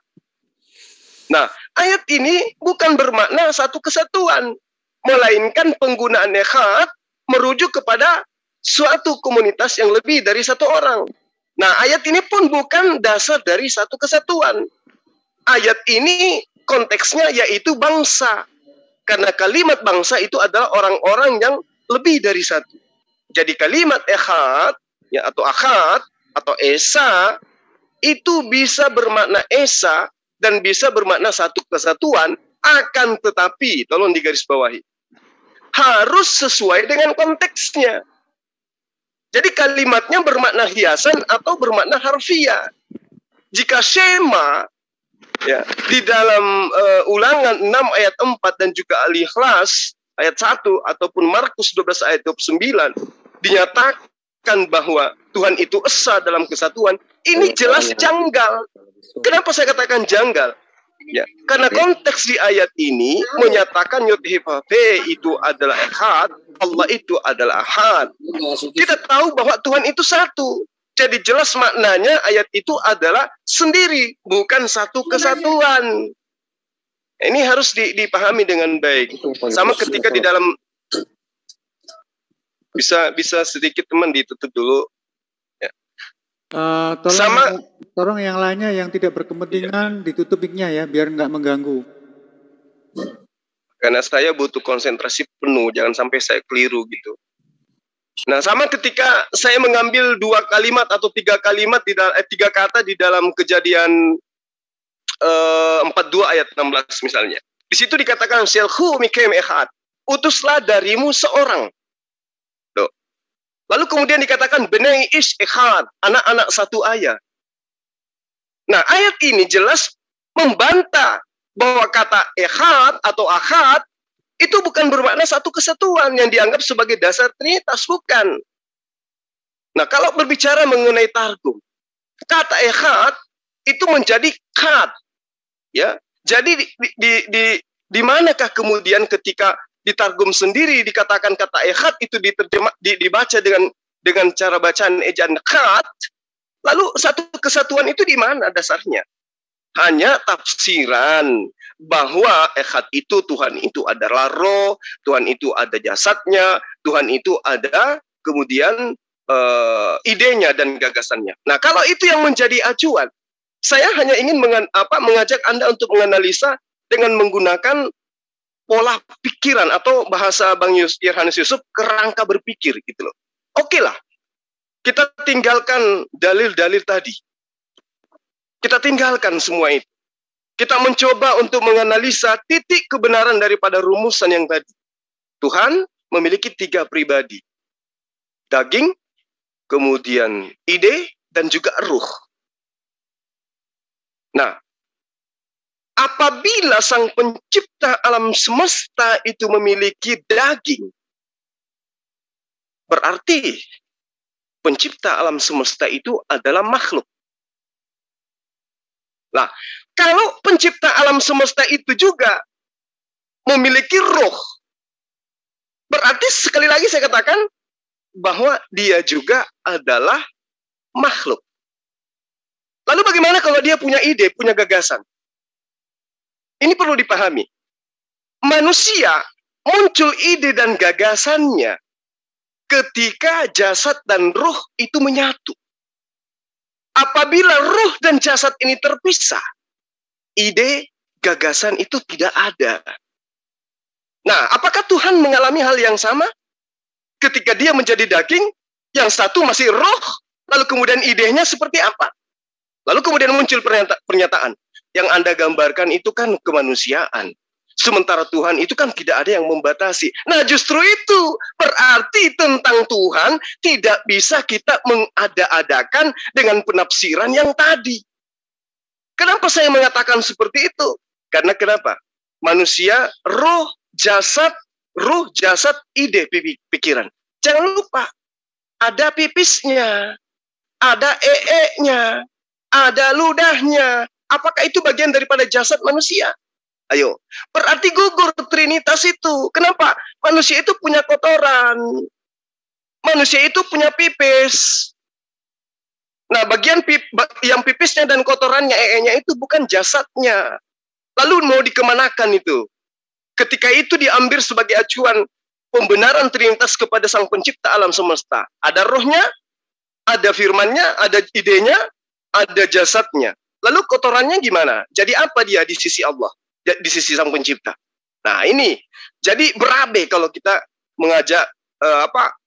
Nah, ayat ini bukan bermakna satu kesatuan, melainkan penggunaan echad merujuk kepada suatu komunitas yang lebih dari satu orang. Nah, ayat ini pun bukan dasar dari satu kesatuan. Ayat ini konteksnya yaitu bangsa. Karena kalimat bangsa itu adalah orang-orang yang lebih dari satu. Jadi kalimat echad, ya, atau akhad, atau esa, itu bisa bermakna esa dan bisa bermakna satu kesatuan, akan tetapi, tolong digarisbawahi, harus sesuai dengan konteksnya. Jadi kalimatnya bermakna hiasan atau bermakna harfiah. Jika Shema, ya, di dalam Ulangan 6 ayat 4 dan juga Al-Ikhlas ayat 1 ataupun Markus 12 ayat 29 dinyatakan bahwa Tuhan itu esa dalam kesatuan, ini jelas janggal. Kenapa saya katakan janggal? Ya, karena konteks di ayat ini menyatakan Yod-Heh-Vav-He itu adalah echad, Allah itu adalah ahad. Kita tahu bahwa Tuhan itu satu. Jadi jelas maknanya ayat itu adalah sendiri, bukan satu kesatuan. Ini harus dipahami dengan baik. Sama ketika di dalam, bisa sedikit teman ditutup dulu. Ya. Tolong yang lainnya yang tidak berkepentingan ditutup mic-nya ya, biar nggak mengganggu. Karena saya butuh konsentrasi penuh, jangan sampai saya keliru gitu. Nah, sama ketika saya mengambil 2 kalimat atau 3 kalimat 3 kata di dalam Kejadian 42 ayat 16 misalnya. Di situ dikatakan Shelhu mikem echad, utuslah darimu seorang. Loh. Lalu kemudian dikatakan benai ish echad, anak-anak satu ayah. Nah, ayat ini jelas membantah bahwa kata echad atau ahad itu bukan bermakna satu kesatuan yang dianggap sebagai dasar trinitas, bukan. Nah, kalau berbicara mengenai targum, kata echad itu menjadi kad, ya. Jadi di manakah kemudian ketika ditargum sendiri dikatakan kata echad itu dibaca dengan cara bacaan ejaan kad, lalu satu kesatuan itu di mana dasarnya? Hanya tafsiran bahwa echad itu Tuhan itu adalah roh, Tuhan itu ada jasadnya, Tuhan itu ada kemudian idenya dan gagasannya. Nah, kalau itu yang menjadi acuan, saya hanya ingin mengajak Anda untuk menganalisa dengan menggunakan pola pikiran atau bahasa Bang Yohanes Yusuf, kerangka berpikir gitu loh. Oke lah, kita tinggalkan dalil-dalil tadi. Kita tinggalkan semua itu. Kita mencoba untuk menganalisa titik kebenaran daripada rumusan yang tadi. Tuhan memiliki 3 pribadi. Daging, kemudian ide, dan juga ruh. Nah, apabila sang pencipta alam semesta itu memiliki daging, berarti pencipta alam semesta itu adalah makhluk. Nah, kalau pencipta alam semesta itu juga memiliki roh, berarti sekali lagi saya katakan bahwa dia juga adalah makhluk. Lalu bagaimana kalau dia punya ide, punya gagasan? Ini perlu dipahami. Manusia muncul ide dan gagasannya ketika jasad dan roh itu menyatu. Apabila roh dan jasad ini terpisah, ide, gagasan itu tidak ada. Nah, apakah Tuhan mengalami hal yang sama? Ketika dia menjadi daging, yang satu masih roh, lalu kemudian idenya seperti apa? Lalu kemudian muncul pernyataan, yang Anda gambarkan itu kan kemanusiaan. Sementara Tuhan itu kan tidak ada yang membatasi. Nah, justru itu berarti tentang Tuhan tidak bisa kita mengada-adakan dengan penafsiran yang tadi. Kenapa saya mengatakan seperti itu? Karena kenapa? Manusia, roh, jasad, ide, pikiran. Jangan lupa, ada pipisnya, ada ee-nya, ada ludahnya. Apakah itu bagian daripada jasad manusia? Ayo, berarti gugur trinitas itu. Kenapa? Manusia itu punya kotoran. Manusia itu punya pipis. Nah, bagian yang pipisnya dan kotorannya, ee-nya itu bukan jasadnya. Lalu mau dikemanakan itu? Ketika itu diambil sebagai acuan pembenaran trinitas kepada sang pencipta alam semesta. Ada rohnya, ada firmannya, ada idenya, ada jasadnya. Lalu kotorannya gimana? Jadi apa dia di sisi Allah, di sisi Sang Pencipta? Nah ini, jadi berabe kalau kita mengajak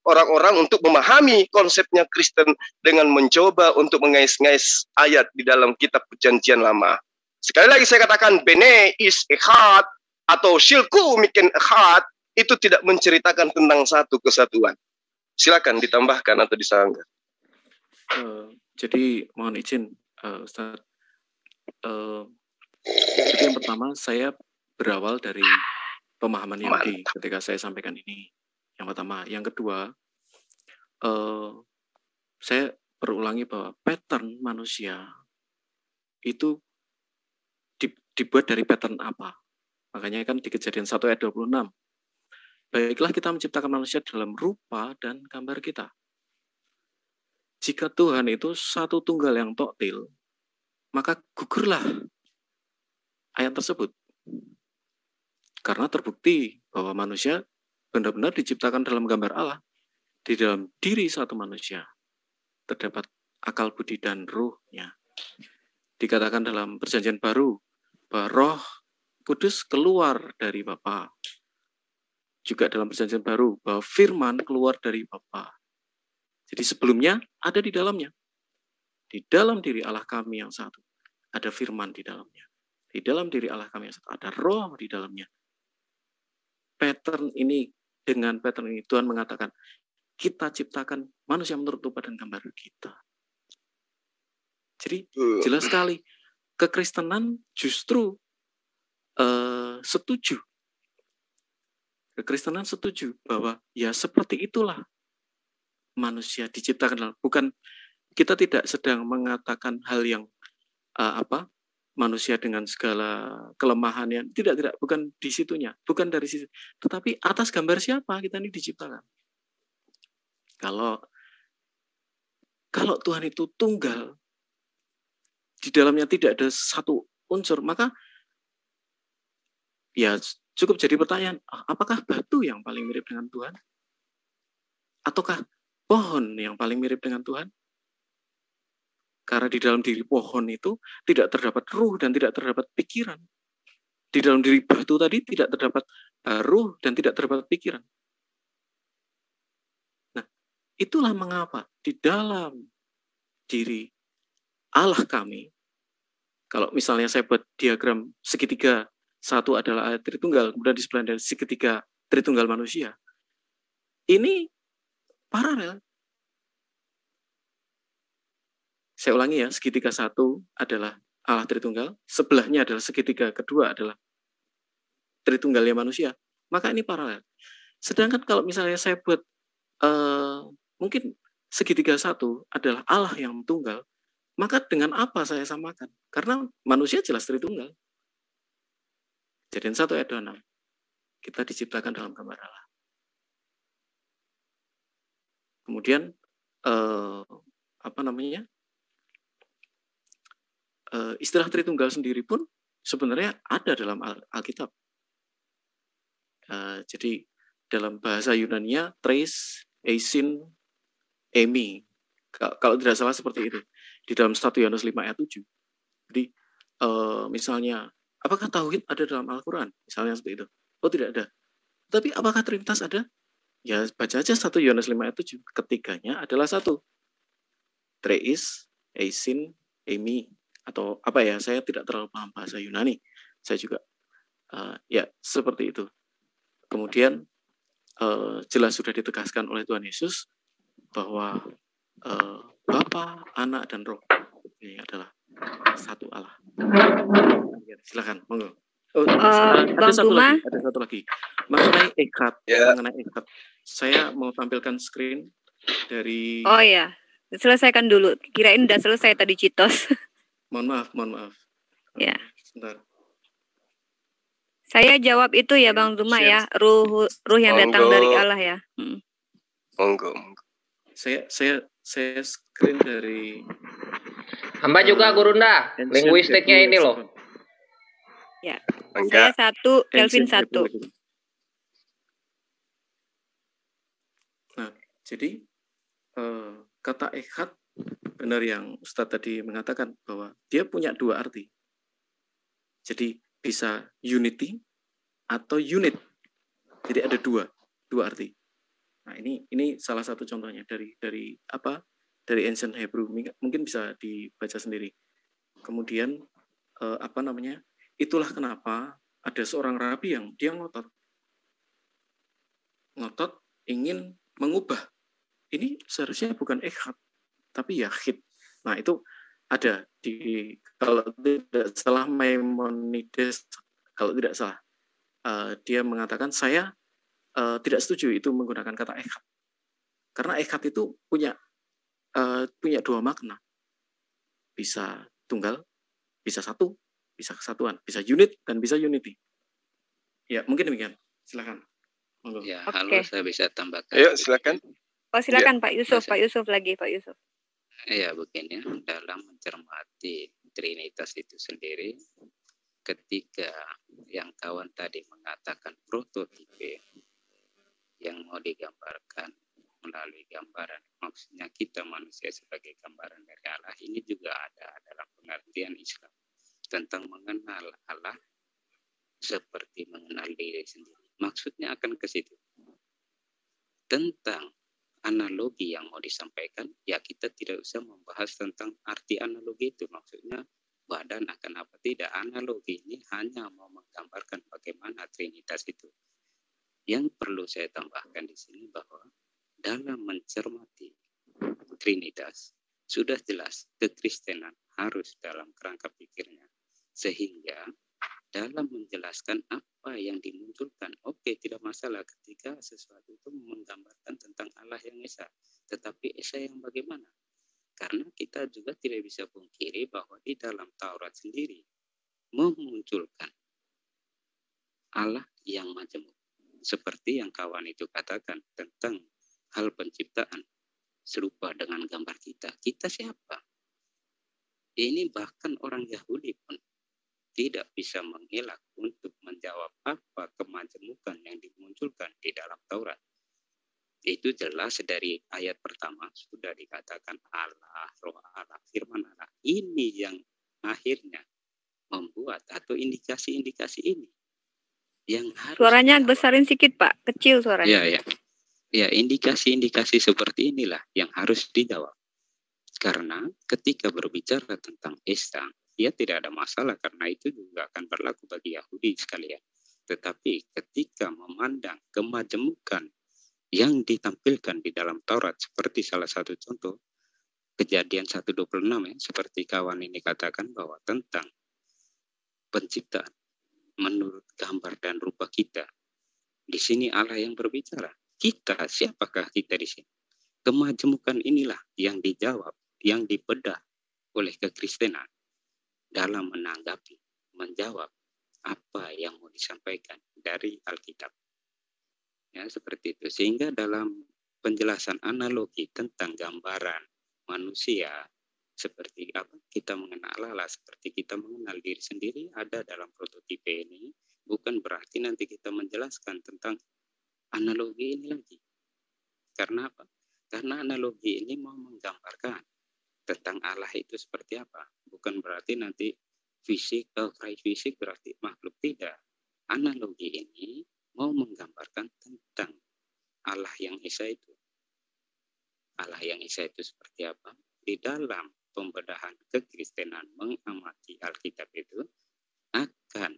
orang-orang untuk memahami konsepnya Kristen dengan mencoba untuk mengais-ngais ayat di dalam kitab Perjanjian Lama. Sekali lagi saya katakan, bene is echad atau shilku miken echad itu tidak menceritakan tentang satu kesatuan. Silakan ditambahkan atau disanggah. Jadi mohon izin, Ustaz. Jadi yang pertama saya berawal dari pemahaman Yahudi ketika saya sampaikan ini. Yang pertama, yang kedua, saya berulangi bahwa pattern manusia itu dibuat dari pattern apa? Makanya kan di Kejadian 1 ayat 26. Baiklah kita menciptakan manusia dalam rupa dan gambar kita. Jika Tuhan itu satu tunggal yang toktil, maka gugurlah ayat tersebut. Karena terbukti bahwa manusia benar-benar diciptakan dalam gambar Allah. Di dalam diri satu manusia terdapat akal budi dan ruhnya. Dikatakan dalam Perjanjian Baru bahwa Roh Kudus keluar dari Bapa. Juga dalam Perjanjian Baru bahwa firman keluar dari Bapa. Jadi sebelumnya ada di dalamnya. Di dalam diri Allah kami yang satu ada firman di dalamnya. Di dalam diri Allah kami yang satu ada roh di dalamnya. Dengan pattern ini Tuhan mengatakan kita ciptakan manusia menurut rupa dan gambar kita. Jadi jelas sekali kekristenan justru setuju. Kekristenan setuju bahwa ya seperti itulah manusia diciptakan. Bukan, kita tidak sedang mengatakan hal yang manusia dengan segala kelemahannya. Tidak, bukan di situnya, bukan dari situ. Tetapi atas gambar siapa kita ini diciptakan? Kalau Tuhan itu tunggal, di dalamnya tidak ada satu unsur, maka ya cukup jadi pertanyaan, apakah batu yang paling mirip dengan Tuhan? Ataukah pohon yang paling mirip dengan Tuhan? Karena di dalam diri pohon itu tidak terdapat ruh dan tidak terdapat pikiran. Di dalam diri batu tadi tidak terdapat ruh dan tidak terdapat pikiran. Nah, itulah mengapa di dalam diri Allah kami, kalau misalnya saya buat diagram segitiga, satu adalah ayat Tritunggal, kemudian di sebelah dari segitiga Tritunggal manusia. Ini paralel. Saya ulangi ya, segitiga satu adalah Allah Tritunggal, sebelahnya adalah segitiga kedua adalah Tritunggalnya manusia. Maka ini paralel. Sedangkan kalau misalnya saya buat mungkin segitiga satu adalah Allah yang tunggal, maka dengan apa saya samakan? Karena manusia jelas Tritunggal. Kejadian 1 ayat 26. Kita diciptakan dalam gambar Allah. Kemudian istilah Tritunggal sendiri pun sebenarnya ada dalam Alkitab. Jadi dalam bahasa Yunani-nya Tres, Eisin, Emi. Kalau tidak salah seperti itu. Di dalam 1 Yohanes 5 ayat 7. Jadi misalnya, apakah tauhid ada dalam Al-Quran? Misalnya seperti itu. Oh, tidak ada. Tapi apakah Trinitas ada? Ya baca aja 1 Yohanes 5 ayat 7. Ketiganya adalah satu. Treis, Eisin, Emi. Atau apa ya, saya tidak terlalu paham bahasa Yunani. Saya juga, ya seperti itu. Kemudian jelas sudah ditegaskan oleh Tuhan Yesus bahwa Bapa, Anak, dan Roh ini adalah satu Allah. Silakan, monggo. Ada satu lagi. Mengenai ikat, saya mau tampilkan screen dari. Oh ya, selesaikan dulu. Kirain udah selesai tadi Citos. Mohon maaf. Ya. Sebentar. Saya jawab itu ya Bang Zuma ya, ruh yang datang dari Allah ya. Monggo. Saya screen dari. Hamba juga Gurunda, linguistiknya ini loh. Ya. Saya 1, Kelvin 1. Nah, jadi kata echad, benar yang Ustadz tadi mengatakan bahwa dia punya dua arti. Jadi bisa unity atau unit. Jadi ada dua arti. Nah, ini salah satu contohnya dari ancient Hebrew. Mungkin bisa dibaca sendiri. Kemudian itulah kenapa ada seorang rabi yang dia ngotot ingin mengubah. Ini seharusnya bukan echad, tapi yahid. Nah, itu ada kalau tidak salah Maimonides, kalau tidak salah dia mengatakan saya tidak setuju itu menggunakan kata echad, karena echad itu punya dua makna, bisa tunggal, bisa satu, bisa kesatuan, bisa unit dan bisa unity. Ya mungkin demikian. Silakan. Ya, halo, saya bisa tambahkan. Ayo, silakan. Oh, silakan Pak Yusuf. Pak Yusuf lagi, Pak Yusuf. Ya, begini, dalam mencermati Trinitas itu sendiri, ketika yang kawan tadi mengatakan prototipe yang mau digambarkan melalui gambaran, maksudnya kita manusia sebagai gambaran dari Allah, ini juga ada dalam pengertian Islam tentang mengenal Allah seperti mengenal diri sendiri. Maksudnya akan ke situ. Tentang analogi yang mau disampaikan, ya kita tidak usah membahas tentang arti analogi itu. Maksudnya badan akan apa tidak. Analogi ini hanya mau menggambarkan bagaimana Trinitas itu. Yang perlu saya tambahkan di sini bahwa dalam mencermati Trinitas, sudah jelas kekristenan harus dalam kerangka pikirnya. Sehingga dalam menjelaskan apa yang dimunculkan, oke, tidak masalah ketika sesuatu itu menggambarkan tentang Allah yang Esa. Tetapi Esa yang bagaimana? Karena kita juga tidak bisa pungkiri bahwa di dalam Taurat sendiri memunculkan Allah yang majemuk. Seperti yang kawan itu katakan tentang hal penciptaan serupa dengan gambar kita. Kita siapa? Ini bahkan orang Yahudi pun tidak bisa mengelak untuk menjawab apa kemajemukan yang dimunculkan di dalam Taurat. Itu jelas dari ayat pertama sudah dikatakan Allah, roh Allah, firman Allah. Ini yang akhirnya membuat atau indikasi-indikasi ini yang harus suaranya besarin sedikit Pak, kecil suaranya. Ya, indikasi-indikasi seperti inilah yang harus dijawab. Karena ketika berbicara tentang Esa, ya tidak ada masalah karena itu juga akan berlaku bagi Yahudi sekalian. Tetapi ketika memandang kemajemukan yang ditampilkan di dalam Taurat seperti salah satu contoh Kejadian 1:26 ya, seperti kawan ini katakan bahwa tentang penciptaan menurut gambar dan rupa kita. Di sini Allah yang berbicara. Kita, siapakah kita di sini? Kemajemukan inilah yang dijawab, yang dibedah oleh kekristenan dalam menanggapi, menjawab apa yang mau disampaikan dari Alkitab. Ya, seperti itu. Sehingga dalam penjelasan analogi tentang gambaran manusia, seperti apa kita mengenal Allah, seperti kita mengenal diri sendiri, ada dalam prototipe ini. Bukan berarti nanti kita menjelaskan tentang analogi ini lagi. Karena apa? Karena analogi ini mau menggambarkan tentang Allah itu seperti apa. Bukan berarti nanti fisik, fisik berarti makhluk, tidak. Analogi ini mau menggambarkan tentang Allah yang Esa itu. Allah yang Esa itu seperti apa? Di dalam pembedahan kekristenan mengamati Alkitab itu akan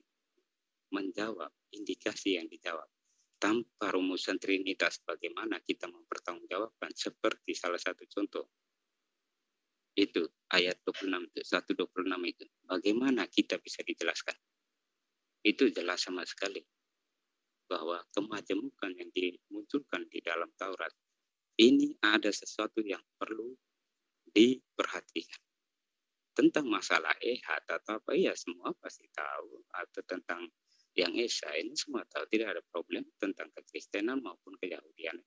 menjawab indikasi yang dijawab. Tanpa rumusan Trinitas, bagaimana kita mempertanggungjawabkan? Seperti salah satu contoh. Itu ayat 26, 1:26 itu. Bagaimana kita bisa dijelaskan? Itu jelas sama sekali. Bahwa kemajemukan yang dimunculkan di dalam Taurat, ini ada sesuatu yang perlu diperhatikan. Tentang masalah ehad atau apa, ya semua pasti tahu. Atau tentang yang Esa ini semua tahu, tidak ada problem tentang kekristenan maupun keyahudian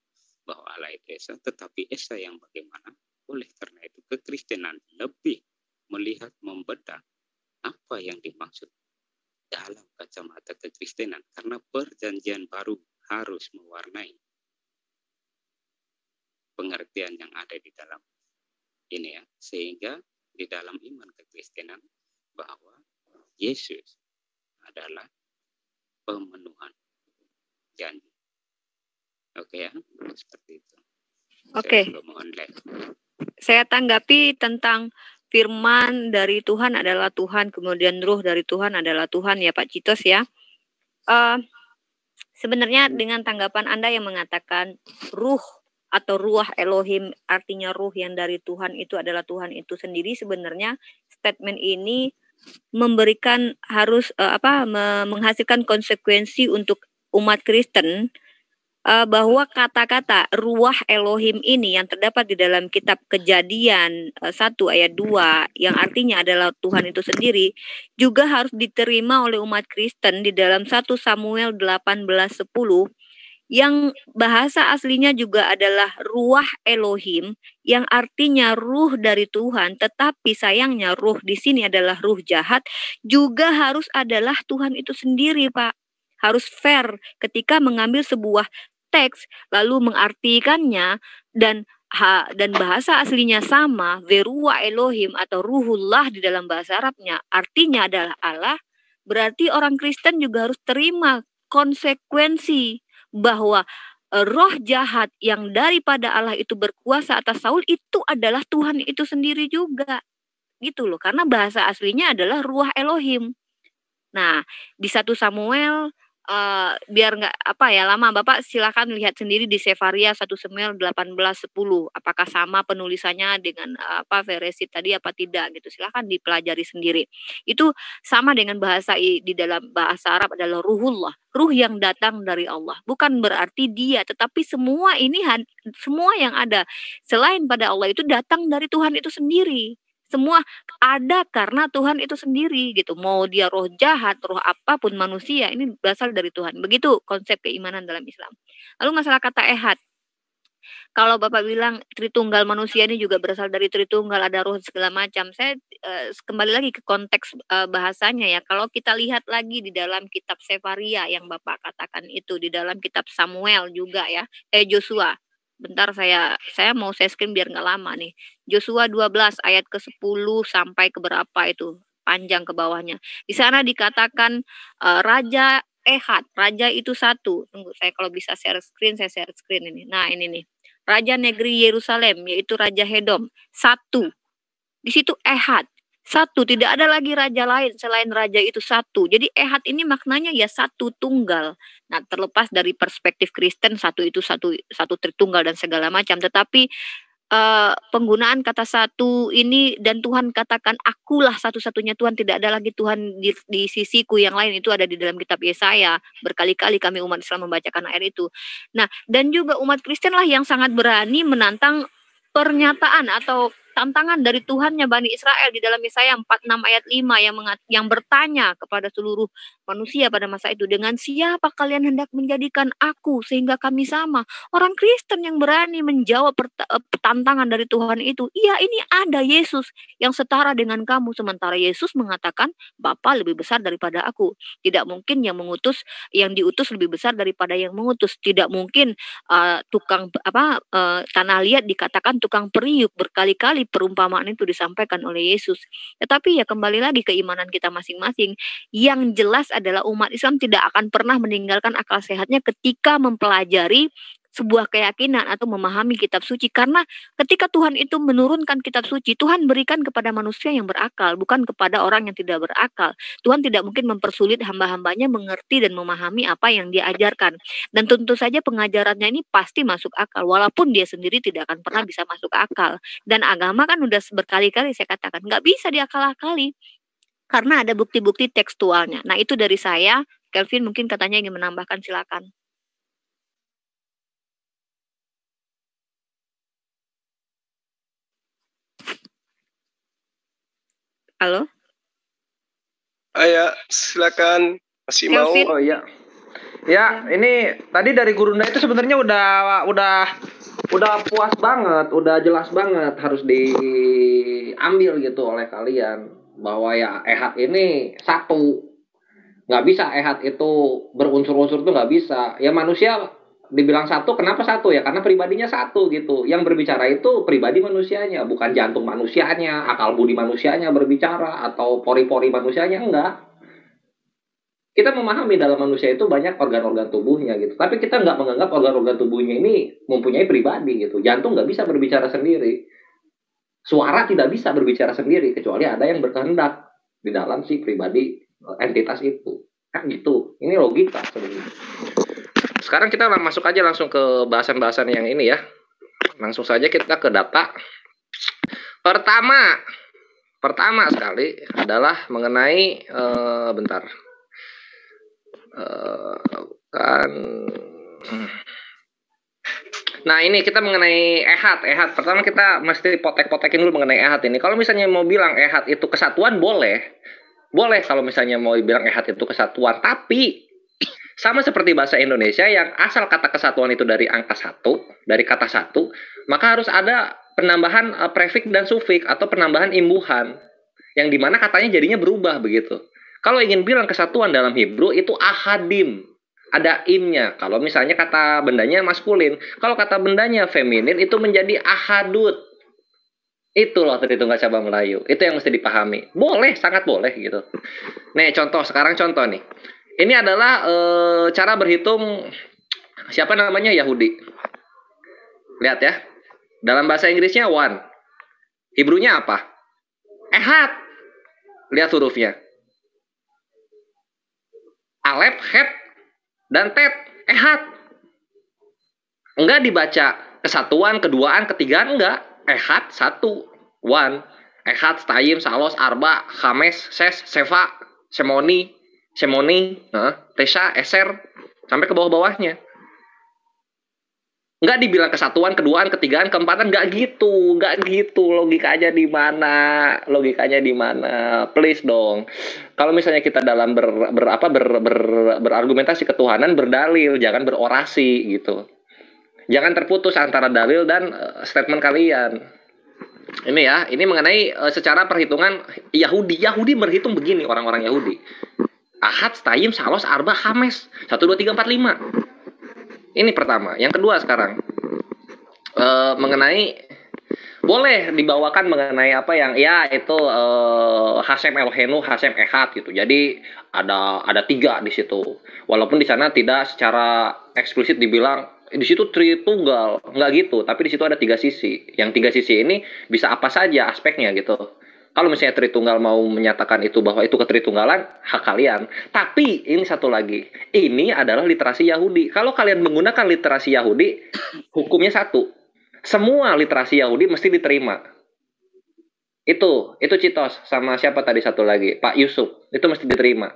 bahwa Allah itu Esa, tetapi Esa yang bagaimana? Oleh karena itu kekristenan lebih melihat, membedah apa yang dimaksud dalam kacamata kekristenan, karena perjanjian baru harus mewarnai pengertian yang ada di dalam Ini ya, sehingga di dalam iman kekristenan bahwa Yesus adalah pemenuhan janji. Oke ya, seperti itu. Oke. Saya tanggapi tentang firman dari Tuhan adalah Tuhan, kemudian ruh dari Tuhan adalah Tuhan ya Pak Citos ya. Sebenarnya dengan tanggapan Anda yang mengatakan ruh atau ruah Elohim artinya ruh yang dari Tuhan itu adalah Tuhan itu sendiri, sebenarnya statement ini memberikan harus menghasilkan konsekuensi untuk umat Kristen, bahwa kata-kata ruah Elohim ini yang terdapat di dalam kitab Kejadian 1 ayat 2 yang artinya adalah Tuhan itu sendiri juga harus diterima oleh umat Kristen di dalam 1 Samuel 18:10 yang bahasa aslinya juga adalah ruah Elohim yang artinya ruh dari Tuhan, tetapi sayangnya ruh di sini adalah ruh jahat, juga harus adalah Tuhan itu sendiri, Pak. Harus fair ketika mengambil sebuah teks lalu mengartikannya dan bahasa aslinya sama, Veruah Elohim atau Ruhullah di dalam bahasa Arabnya artinya adalah Allah, berarti orang Kristen juga harus terima konsekuensi bahwa roh jahat yang daripada Allah itu berkuasa atas Saul itu adalah Tuhan itu sendiri juga, gitu loh, karena bahasa aslinya adalah ruah Elohim. Nah, di 1 Samuel biar nggak lama, Bapak silakan lihat sendiri di Sefaria 1 Samuel 18:10 apakah sama penulisannya dengan versi tadi apa tidak gitu, silakan dipelajari sendiri. Itu sama dengan bahasa di dalam bahasa Arab adalah ruhullah, ruh yang datang dari Allah, bukan berarti dia, tetapi semua ini semua yang ada selain pada Allah itu datang dari Tuhan itu sendiri. Semua ada karena Tuhan itu sendiri gitu. Mau dia roh jahat, roh apapun manusia, ini berasal dari Tuhan. Begitu konsep keimanan dalam Islam. Lalu masalah kata ehad. Kalau Bapak bilang Tritunggal manusia ini juga berasal dari Tritunggal, ada roh segala macam. Saya kembali lagi ke konteks bahasanya ya. Kalau kita lihat lagi di dalam kitab Sefaria yang Bapak katakan itu, di dalam kitab Samuel juga ya, Joshua. Bentar saya mau screen biar nggak lama nih. Joshua 12 ayat ke-10 sampai ke berapa itu, panjang ke bawahnya. Di sana dikatakan Raja Ehad, raja itu satu. Tunggu, saya kalau bisa share screen ini. Nah, ini nih. Raja negeri Yerusalem, yaitu Raja Hedom, satu. Di situ Ehad, satu. Tidak ada lagi raja lain selain raja itu satu. Jadi Ehad ini maknanya ya satu tunggal. Nah, terlepas dari perspektif Kristen, satu itu satu Tritunggal dan segala macam. Tetapi penggunaan kata satu ini, dan Tuhan katakan akulah satu-satunya Tuhan, tidak ada lagi Tuhan di sisiku, yang lain itu ada di dalam kitab Yesaya. Berkali-kali kami umat Islam membacakan ayat itu. Nah, dan juga umat Kristen lah yang sangat berani menantang pernyataan atau tantangan dari Tuhannya Bani Israel di dalam Yesaya 46 ayat 5 yang bertanya kepada seluruh manusia pada masa itu, dengan siapa kalian hendak menjadikan aku sehingga kami sama? Orang Kristen yang berani menjawab tantangan dari Tuhan itu, iya, ini ada Yesus yang setara dengan kamu, sementara Yesus mengatakan Bapa lebih besar daripada aku. Tidak mungkin yang diutus lebih besar daripada yang mengutus. Tidak mungkin tanah liat dikatakan tukang periuk. Berkali-kali perumpamaan itu disampaikan oleh Yesus. Tetapi ya kembali lagi keimanan kita masing-masing. Yang jelas adalah umat Islam tidak akan pernah meninggalkan akal sehatnya ketika mempelajari sebuah keyakinan atau memahami kitab suci, karena ketika Tuhan itu menurunkan kitab suci, Tuhan berikan kepada manusia yang berakal, bukan kepada orang yang tidak berakal. Tuhan tidak mungkin mempersulit hamba-hambanya mengerti dan memahami apa yang dia ajarkan, dan tentu saja pengajarannya ini pasti masuk akal walaupun dia sendiri tidak akan pernah bisa masuk akal. Dan agama kan udah berkali-kali saya katakan nggak bisa diakal-akali karena ada bukti-bukti tekstualnya. Nah, itu dari saya. Kelvin mungkin katanya ingin menambahkan, silakan. Halo? Ya, silakan. Masih Kelvin? mau? Oh iya. Ya, ini tadi dari Gurunda itu sebenarnya udah puas banget, udah jelas banget harus diambil gitu oleh kalian bahwa ya ehad ini satu. Nggak bisa ehad itu berunsur-unsur tuh nggak bisa. Ya manusia dibilang satu, kenapa satu ya? Karena pribadinya satu gitu. Yang berbicara itu pribadi manusianya, bukan jantung manusianya, akal budi manusianya berbicara, atau pori-pori manusianya, enggak. Kita memahami dalam manusia itu banyak organ-organ tubuhnya gitu. Tapi kita nggak menganggap organ-organ tubuhnya ini mempunyai pribadi gitu. Jantung nggak bisa berbicara sendiri. Suara tidak bisa berbicara sendiri, kecuali ada yang berkehendak di dalam si pribadi entitas itu. Kan gitu. Ini logika sebenarnya. Sekarang kita masuk aja langsung ke bahasan-bahasan yang ini ya. Langsung saja kita ke data. Pertama sekali adalah mengenai Nah ini kita mengenai ehad. Pertama kita mesti potek-potekin dulu mengenai ehad ini. Kalau misalnya mau bilang ehad itu kesatuan, boleh kalau misalnya mau bilang ehad itu kesatuan. Tapi sama seperti bahasa Indonesia yang asal kata kesatuan itu dari angka 1, dari kata 1, maka harus ada penambahan prefiks dan sufiks atau penambahan imbuhan yang dimana katanya jadinya berubah begitu. Kalau ingin bilang kesatuan dalam Hebrew itu ahadim, ada imnya. Kalau misalnya kata bendanya maskulin, kalau kata bendanya feminin itu menjadi ahadut. Itu loh Tritunggal Cabang Melayu. Itu yang mesti dipahami. Boleh, sangat boleh gitu. Nih sekarang contoh nih. Ini adalah cara berhitung siapa namanya Yahudi. Lihat ya. Dalam bahasa Inggrisnya one. Hebrunya apa? Ehad. Lihat hurufnya. Alef, het, dan tet. Ehad. Enggak dibaca kesatuan, keduaan, ketigaan, enggak. Ehad, satu. One. Ehad, stayim, salos, arba, khames, ses, sefa, semoni, Tesa, Eser, sampai ke bawah-bawahnya. Nggak dibilang kesatuan, keduaan, ketigaan, keempatan, nggak gitu. Logikanya di mana? Please dong. Kalau misalnya kita dalam berargumentasi ketuhanan, berdalil, jangan berorasi gitu. Jangan terputus antara dalil dan statement kalian. Ini ya, ini mengenai secara perhitungan Yahudi. Yahudi berhitung begini, orang-orang Yahudi. Ahad, stayim, salos, arba, khames. 1, 2, 3, 4, 5. Ini pertama. Yang kedua sekarang. Mengenai boleh dibawakan mengenai apa yang ya itu Hasem Elohenu, Hasem Ehad gitu. Jadi ada 3 di situ. Walaupun di sana tidak secara eksplisit dibilang di situ Tritunggal, enggak gitu, tapi di situ ada 3 sisi. Yang 3 sisi ini bisa apa saja aspeknya gitu. Kalau misalnya Tritunggal mau menyatakan itu bahwa itu ketritunggalan, hak kalian. Tapi ini satu lagi, ini adalah literasi Yahudi. Kalau kalian menggunakan literasi Yahudi, hukumnya satu. Semua literasi Yahudi mesti diterima. Itu Citos sama siapa tadi satu lagi, Pak Yusuf. Itu mesti diterima.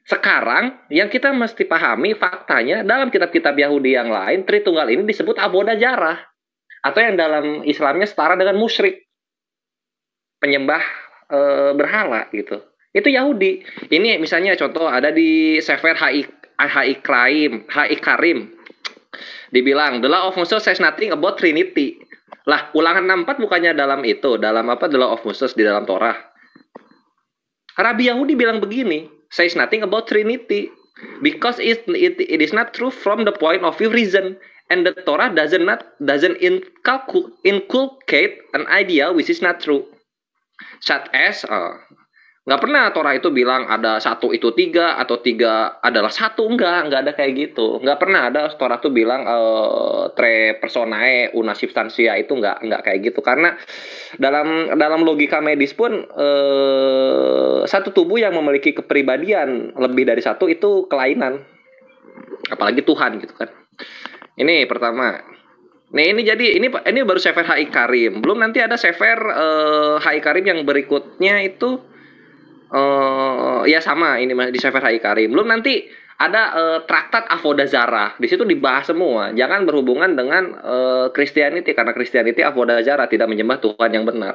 Sekarang yang kita mesti pahami faktanya dalam kitab-kitab Yahudi yang lain, Tritunggal ini disebut abodah jarah atau yang dalam Islamnya setara dengan musyrik. Penyembah berhala gitu. Itu Yahudi. Ini misalnya contoh ada di Sefer Haikarim. Dibilang the law of Moses says nothing about Trinity. Lah, Ulangan 64 bukannya dalam itu, dalam apa the law of Moses di dalam Torah. Rabi Yahudi bilang begini, says nothing about Trinity because it is not true from the point of view reason. And the Torah doesn't inculcate an idea which is not true. Such as nggak pernah Torah itu bilang ada 1 itu 3 atau 3 adalah 1, enggak ada kayak gitu. Nggak pernah ada Torah itu bilang tre personae una substantia, itu enggak kayak gitu. Karena dalam logika medis pun satu tubuh yang memiliki kepribadian lebih dari 1 itu kelainan, apalagi Tuhan gitu kan. Ini pertama. Nih ini jadi ini baru Sefer Haikarim. Belum nanti ada Sefer Haikarim yang berikutnya itu ya sama ini di Sefer Haikarim. Belum nanti ada traktat Avodah Zarah. Di situ dibahas semua. Jangan berhubungan dengan Christianity karena Christianity Avodah Zarah tidak menyembah Tuhan yang benar.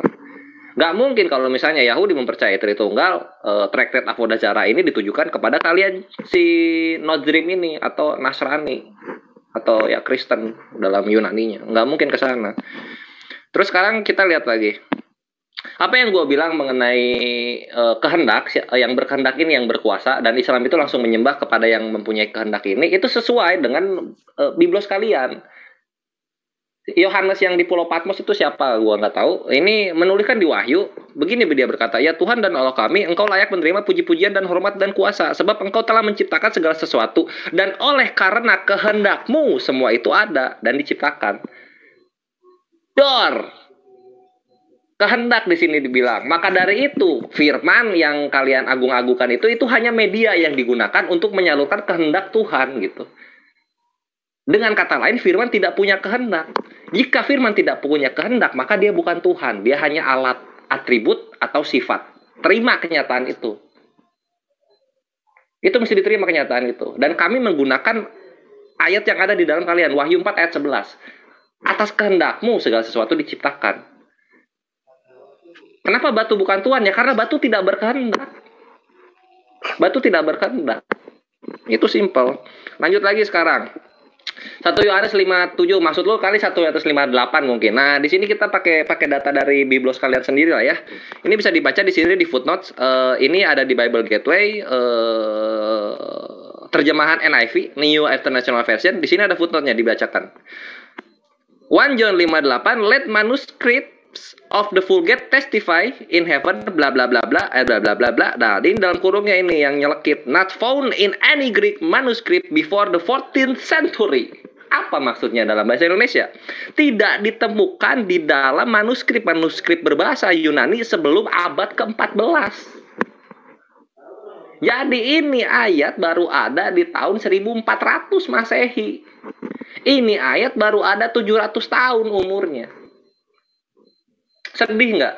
Nggak mungkin kalau misalnya Yahudi mempercayai Tritunggal, traktat Avodah Zarah ini ditujukan kepada kalian si Nozrim ini atau Nasrani atau ya Kristen dalam Yunaninya. Nggak mungkin ke sana. Terus sekarang kita lihat lagi. Apa yang gue bilang mengenai kehendak, yang berkehendak ini yang berkuasa, dan Islam itu langsung menyembah kepada yang mempunyai kehendak ini, itu sesuai dengan biblos kalian. Yohanes yang di Pulau Patmos itu siapa? Gua nggak tahu. Ini menuliskan di Wahyu. Begini dia berkata, ya Tuhan dan Allah kami, engkau layak menerima puji-pujian dan hormat dan kuasa. Sebab engkau telah menciptakan segala sesuatu. Dan oleh karena kehendakmu semua itu ada dan diciptakan. Dor. Kehendak di sini dibilang. Maka dari itu, firman yang kalian agung-agungkan itu hanya media yang digunakan untuk menyalurkan kehendak Tuhan gitu. Dengan kata lain, firman tidak punya kehendak. Jika firman tidak punya kehendak, maka dia bukan Tuhan. Dia hanya alat, atribut, atau sifat. Terima kenyataan itu. Itu mesti diterima kenyataan itu. Dan kami menggunakan ayat yang ada di dalam kalian. Wahyu 4 ayat 11. Atas kehendakmu segala sesuatu diciptakan. Kenapa batu bukan Tuhan? Ya karena batu tidak berkehendak. Batu tidak berkehendak. Itu simple. Lanjut lagi sekarang. 1 Yohanes 5:7, maksud lo kali 1 Yohanes 5:8 mungkin. Nah, di sini kita pakai data dari biblos kalian sendiri lah ya. Ini bisa dibaca di sini di footnotes. Ini ada di Bible Gateway, terjemahan NIV, New International Version. Di sini ada footnote-nya dibacakan. 1 John 5:8, let manuscripts of the Vulgate testify in heaven, bla bla bla bla, bla bla bla bla. Nah, di dalam kurungnya ini yang nyelekit, not found in any Greek manuscript before the 14th century. Apa maksudnya dalam bahasa Indonesia? Tidak ditemukan di dalam manuskrip berbahasa Yunani sebelum abad ke-14. Jadi ini ayat baru ada di tahun 1400 Masehi. Ini ayat baru ada 700 tahun umurnya. Sedih nggak?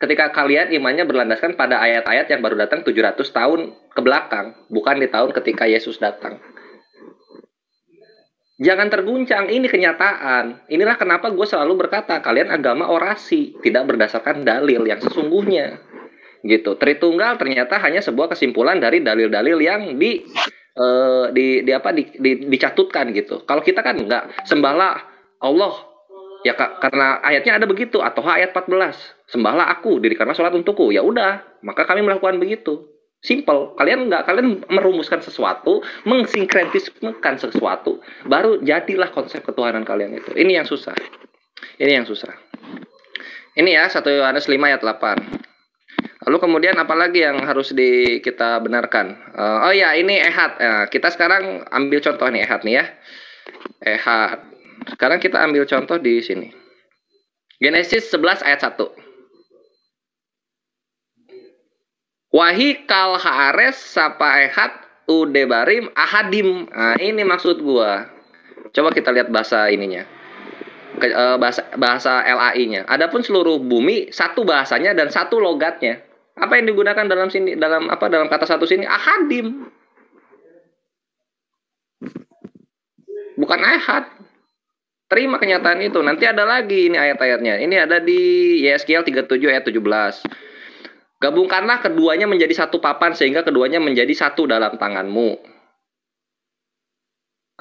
Ketika kalian imannya berlandaskan pada ayat-ayat yang baru datang 700 tahun ke belakang, bukan di tahun ketika Yesus datang. Jangan terguncang, ini kenyataan. Inilah kenapa gue selalu berkata, kalian agama orasi, tidak berdasarkan dalil yang sesungguhnya. Gitu. Tritunggal ternyata hanya sebuah kesimpulan dari dalil-dalil yang dicatutkan gitu. Kalau kita kan enggak, sembahlah Allah. Ya karena ayatnya ada begitu, atau ayat 14, sembahlah aku, dirikanlah sholat untukku. Ya udah, maka kami melakukan begitu. Simple. Kalian merumuskan sesuatu, mensinkretismekan sesuatu, baru jadilah konsep ketuhanan kalian itu. Ini yang susah. Ini ya 1 Yohanes 5 ayat 8. Lalu kemudian apalagi yang harus kita benarkan? Oh ya, ini ehad. Nah, kita sekarang ambil contoh nih ehad nih ya. Ehad. Sekarang kita ambil contoh di sini. Genesis 11 ayat 1. Wahi kal haares sapa ehad udebarim ahadim. Nah, ini maksud gua. Coba kita lihat bahasa ininya. Bahasa LAI-nya. Adapun seluruh bumi satu bahasanya dan satu logatnya. Apa yang digunakan dalam sini dalam kata satu sini? Ahadim. Bukan ehad. Terima kenyataan itu. Nanti ada lagi ini ayat-ayatnya. Ini ada di Yeskiel 37 ayat 17. Gabungkanlah keduanya menjadi satu papan sehingga keduanya menjadi satu dalam tanganmu.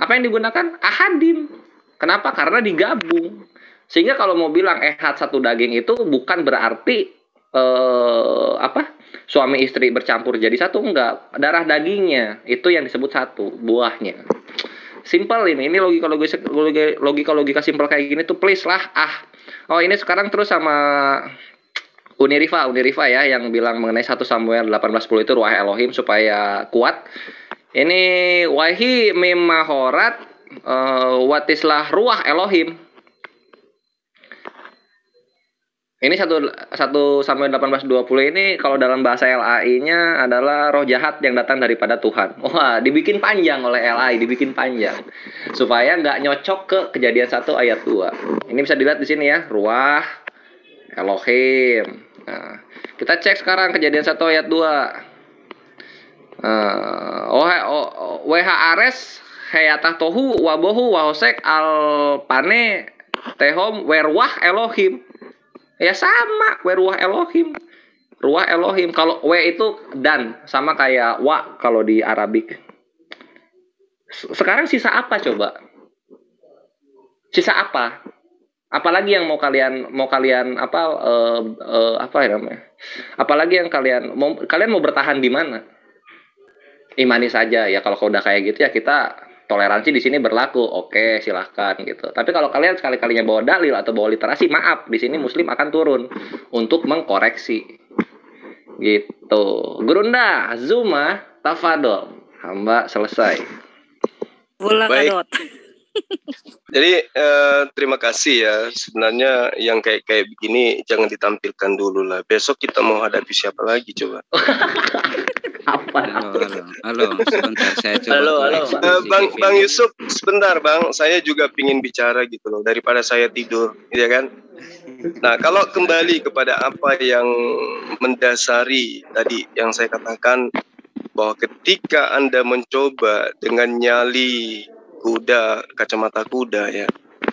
Apa yang digunakan? Ahadim. Kenapa? Karena digabung. Sehingga kalau mau bilang ehad satu daging itu bukan berarti suami istri bercampur jadi satu, enggak. Darah dagingnya itu yang disebut satu, buahnya. Simple ini logika simple kayak gini tuh please lah. Oh ini sekarang terus sama Unirifa ya yang bilang mengenai 1 Samuel 18:10 itu ruah Elohim supaya kuat. Ini wahi memahorat watislah ruah Elohim. Ini 1 Samuel 18:20 ini kalau dalam bahasa LAI-nya adalah roh jahat yang datang daripada Tuhan. Wah, dibikin panjang oleh LAI, dibikin panjang. Supaya nggak nyocok ke Kejadian 1 ayat 2. Ini bisa dilihat di sini ya, ruah Elohim. Nah, kita cek sekarang Kejadian 1 ayat 2. Ares hayatah tohu wabohu wahosek al pane tehom werwah Elohim. Ya sama, ruah Elohim. Ruah Elohim. Kalau W itu dan, sama kayak wa kalau di Arabik. Sekarang sisa apa coba? Sisa apa? Apalagi yang mau kalian apa ya namanya? Apalagi yang kalian mau bertahan di mana? Imani saja ya, kalau udah kayak gitu ya kita toleransi di sini berlaku, oke silahkan gitu. Tapi kalau kalian sekali-kalinya bawa dalil atau bawa literasi, maaf, di sini Muslim akan turun untuk mengkoreksi gitu. Gurunda, Zuma, tafadol, hamba selesai. Baik. Jadi terima kasih ya. Sebenarnya yang kayak begini jangan ditampilkan dulu lah. Besok kita mau hadapi siapa lagi coba? Halo, sebentar saya coba. Halo. Bang Yusuf, sebentar Bang. Saya juga pingin bicara gitu loh. Daripada saya tidur, ya kan? Nah, kalau kembali kepada apa yang mendasari tadi yang saya katakan, bahwa ketika Anda mencoba dengan nyali kuda, kacamata kuda ya,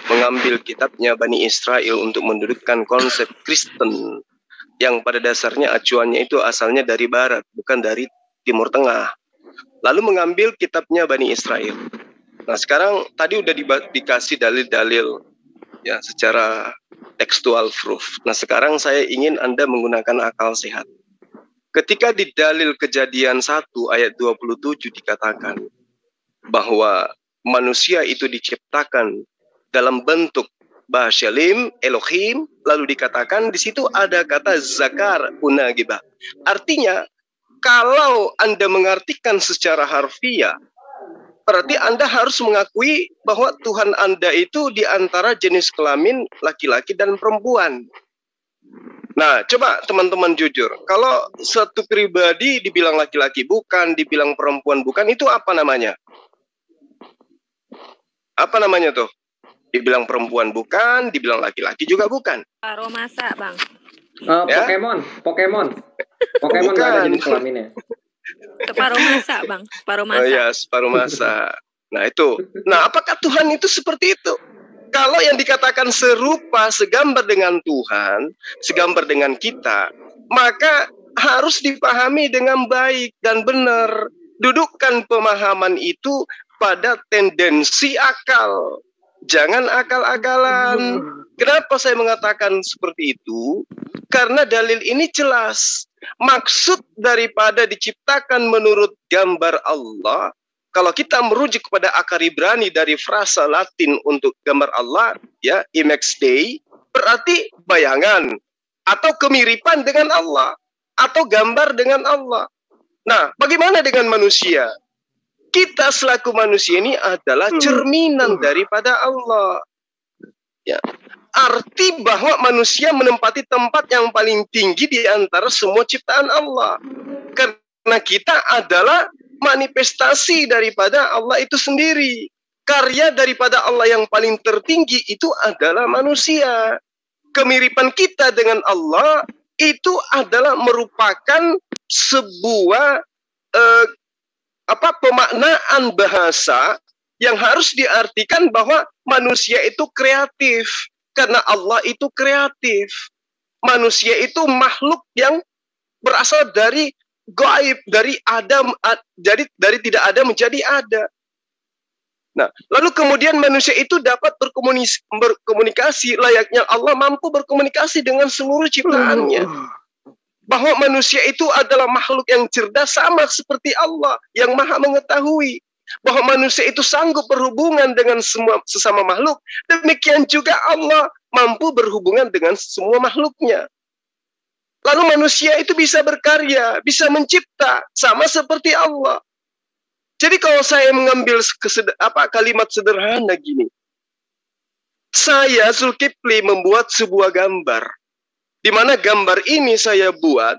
mengambil kitabnya Bani Israel untuk mendudukkan konsep Kristen yang pada dasarnya acuannya itu asalnya dari barat, bukan dari Timur Tengah, lalu mengambil kitabnya Bani Israel. Nah sekarang tadi udah dikasih dalil-dalil ya secara textual proof. Nah sekarang saya ingin Anda menggunakan akal sehat. Ketika di dalil Kejadian 1 ayat 27 dikatakan bahwa manusia itu diciptakan dalam bentuk Bashalim, Elohim, lalu dikatakan di situ ada kata zakar unagibah. Artinya, kalau Anda mengartikan secara harfiah, berarti Anda harus mengakui bahwa Tuhan Anda itu di antara jenis kelamin laki-laki dan perempuan. Nah, coba teman-teman jujur, kalau satu pribadi dibilang laki-laki bukan, dibilang perempuan bukan, itu apa namanya? Apa namanya tuh? Dibilang perempuan bukan, dibilang laki-laki juga bukan. Paromasa, Bang. Ya? Pokemon nggak ada jenis kelaminnya. Separuh masa, Bang. Separuh masa. Oh ya, separuh masa. Nah itu. Nah, apakah Tuhan itu seperti itu? Kalau yang dikatakan serupa, segambar dengan Tuhan, segambar dengan kita, maka harus dipahami dengan baik dan benar. Dudukkan pemahaman itu pada tendensi akal. Jangan akal-akalan. Kenapa saya mengatakan seperti itu? Karena dalil ini jelas. Maksud daripada diciptakan menurut gambar Allah, kalau kita merujuk kepada akar Ibrani dari frasa Latin untuk gambar Allah, ya, image Dei, berarti bayangan atau kemiripan dengan Allah atau gambar dengan Allah. Nah, bagaimana dengan manusia? Kita selaku manusia ini adalah cerminan daripada Allah. Ya. Arti bahwa manusia menempati tempat yang paling tinggi di antara semua ciptaan Allah. Karena kita adalah manifestasi daripada Allah itu sendiri. Karya daripada Allah yang paling tertinggi itu adalah manusia. Kemiripan kita dengan Allah itu adalah merupakan sebuah pemaknaan bahasa yang harus diartikan bahwa manusia itu kreatif. Karena Allah itu kreatif. Manusia itu makhluk yang berasal dari gaib, dari Adam, dari tidak ada menjadi ada. Nah, lalu kemudian manusia itu dapat berkomunikasi layaknya Allah mampu berkomunikasi dengan seluruh ciptaannya. Bahwa manusia itu adalah makhluk yang cerdas sama seperti Allah yang maha mengetahui. Bahwa manusia itu sanggup berhubungan dengan sesama makhluk. Demikian juga Allah mampu berhubungan dengan semua makhluknya. Lalu manusia itu bisa berkarya, bisa mencipta, sama seperti Allah. Jadi kalau saya mengambil kalimat sederhana gini. Saya, Zulkifli, membuat sebuah gambar. Di mana gambar ini saya buat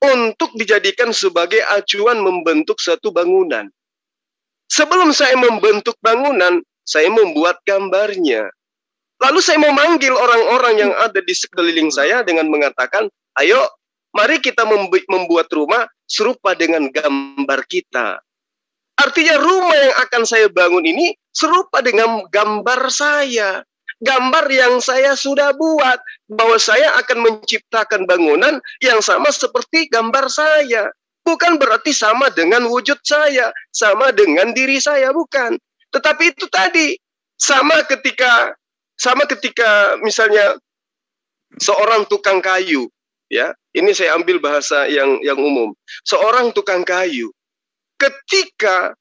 untuk dijadikan sebagai acuan membentuk satu bangunan. Sebelum saya membentuk bangunan, saya membuat gambarnya. Lalu saya memanggil orang-orang yang ada di sekeliling saya dengan mengatakan, ayo, mari kita membuat rumah serupa dengan gambar kita. Artinya rumah yang akan saya bangun ini serupa dengan gambar saya. Gambar yang saya sudah buat, bahwa saya akan menciptakan bangunan yang sama seperti gambar saya. Bukan berarti sama dengan wujud saya, sama dengan diri saya, bukan. Tetapi itu tadi, sama ketika sama ketika misalnya seorang tukang kayu, ya, ini saya ambil bahasa yang umum. Seorang tukang kayu ketika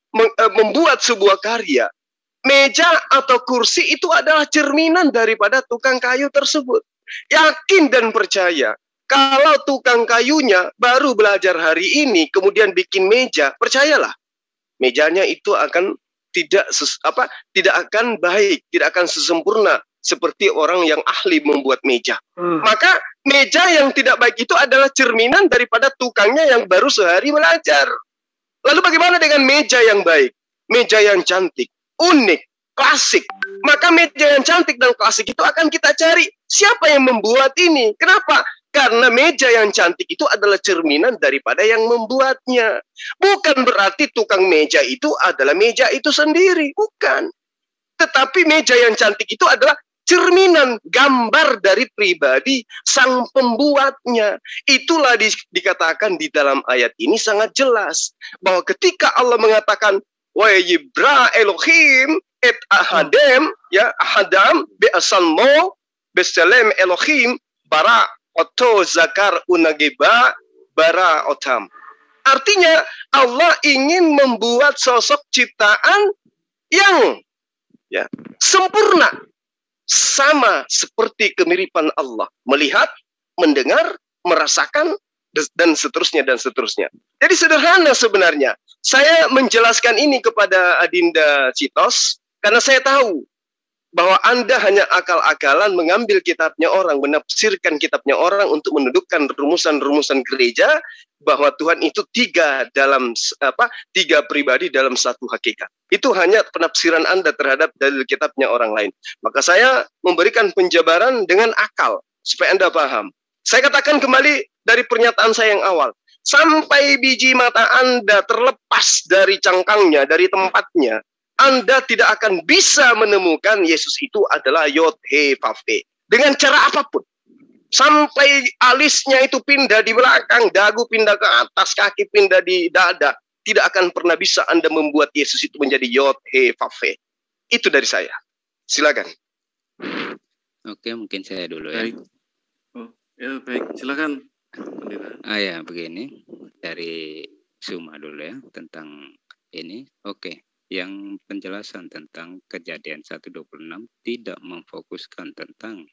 membuat sebuah karya, meja atau kursi itu adalah cerminan daripada tukang kayu tersebut. Yakin dan percaya, kalau tukang kayunya baru belajar hari ini, kemudian bikin meja, percayalah, mejanya itu akan tidak akan baik, tidak akan sesempurna seperti orang yang ahli membuat meja. Maka meja yang tidak baik itu adalah cerminan daripada tukangnya yang baru sehari belajar. Lalu bagaimana dengan meja yang baik? Meja yang cantik, unik, klasik. Maka meja yang cantik dan klasik itu akan kita cari. Siapa yang membuat ini? Kenapa? Karena meja yang cantik itu adalah cerminan daripada yang membuatnya. Bukan berarti tukang meja itu adalah meja itu sendiri. Bukan. Tetapi meja yang cantik itu adalah cerminan, gambar dari pribadi sang pembuatnya. Itulah dikatakan di dalam ayat ini sangat jelas. Bahwa ketika Allah mengatakan, wa yibra Elohim et ahadem, ya, ahadam be'asalmo beselem Elohim bara oto zakar unageba bara otam. Artinya Allah ingin membuat sosok ciptaan yang, ya, sempurna, sama seperti kemiripan Allah, melihat, mendengar, merasakan, dan seterusnya dan seterusnya. Jadi sederhana sebenarnya. Saya menjelaskan ini kepada Adinda Citos karena saya tahu bahwa Anda hanya akal-akalan mengambil kitabnya orang, menafsirkan kitabnya orang untuk mendudukkan rumusan-rumusan gereja bahwa Tuhan itu tiga pribadi dalam satu hakikat. Itu hanya penafsiran Anda terhadap dalil kitabnya orang lain. Maka saya memberikan penjabaran dengan akal supaya Anda paham. Saya katakan kembali dari pernyataan saya yang awal. Sampai biji mata Anda terlepas dari cangkangnya, dari tempatnya, Anda tidak akan bisa menemukan Yesus itu adalah Yod He Vav He dengan cara apapun. Sampai alisnya itu pindah di belakang, dagu pindah ke atas, kaki pindah di dada, tidak akan pernah bisa Anda membuat Yesus itu menjadi Yod He Vav He. Itu dari saya. Silakan. Oke, mungkin saya dulu ya. Baik. Ya, baik. Silakan. Ya, begini dari Suma dulu ya tentang ini. Oke. Yang penjelasan tentang Kejadian 1:26 tidak memfokuskan tentang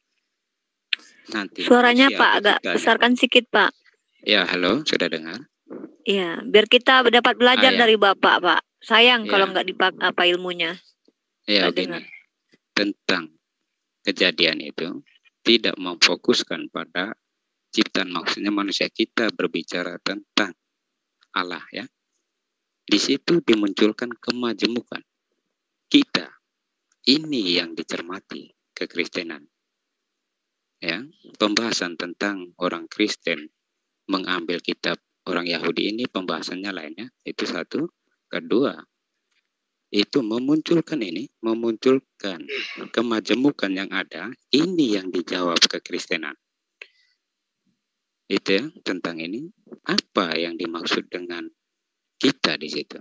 nanti. Suaranya Pak agak besarkan sedikit Pak. Ya, halo, sudah dengar? Iya, biar kita dapat belajar dari Bapak Pak. Sayang kalau nggak dipakai apa ilmunya. Ya, begini. Tentang kejadian itu tidak memfokuskan pada ciptaan, maksudnya manusia. Kita berbicara tentang Allah ya. Di situ dimunculkan kemajemukan kita. Ini yang dicermati kekristenan. Ya, pembahasan tentang orang Kristen mengambil kitab orang Yahudi ini pembahasannya lainnya. Itu satu. Kedua, itu memunculkan kemajemukan yang ada. Ini yang dijawab kekristenan. Itu ya, tentang ini. Apa yang dimaksud dengan kita di situ?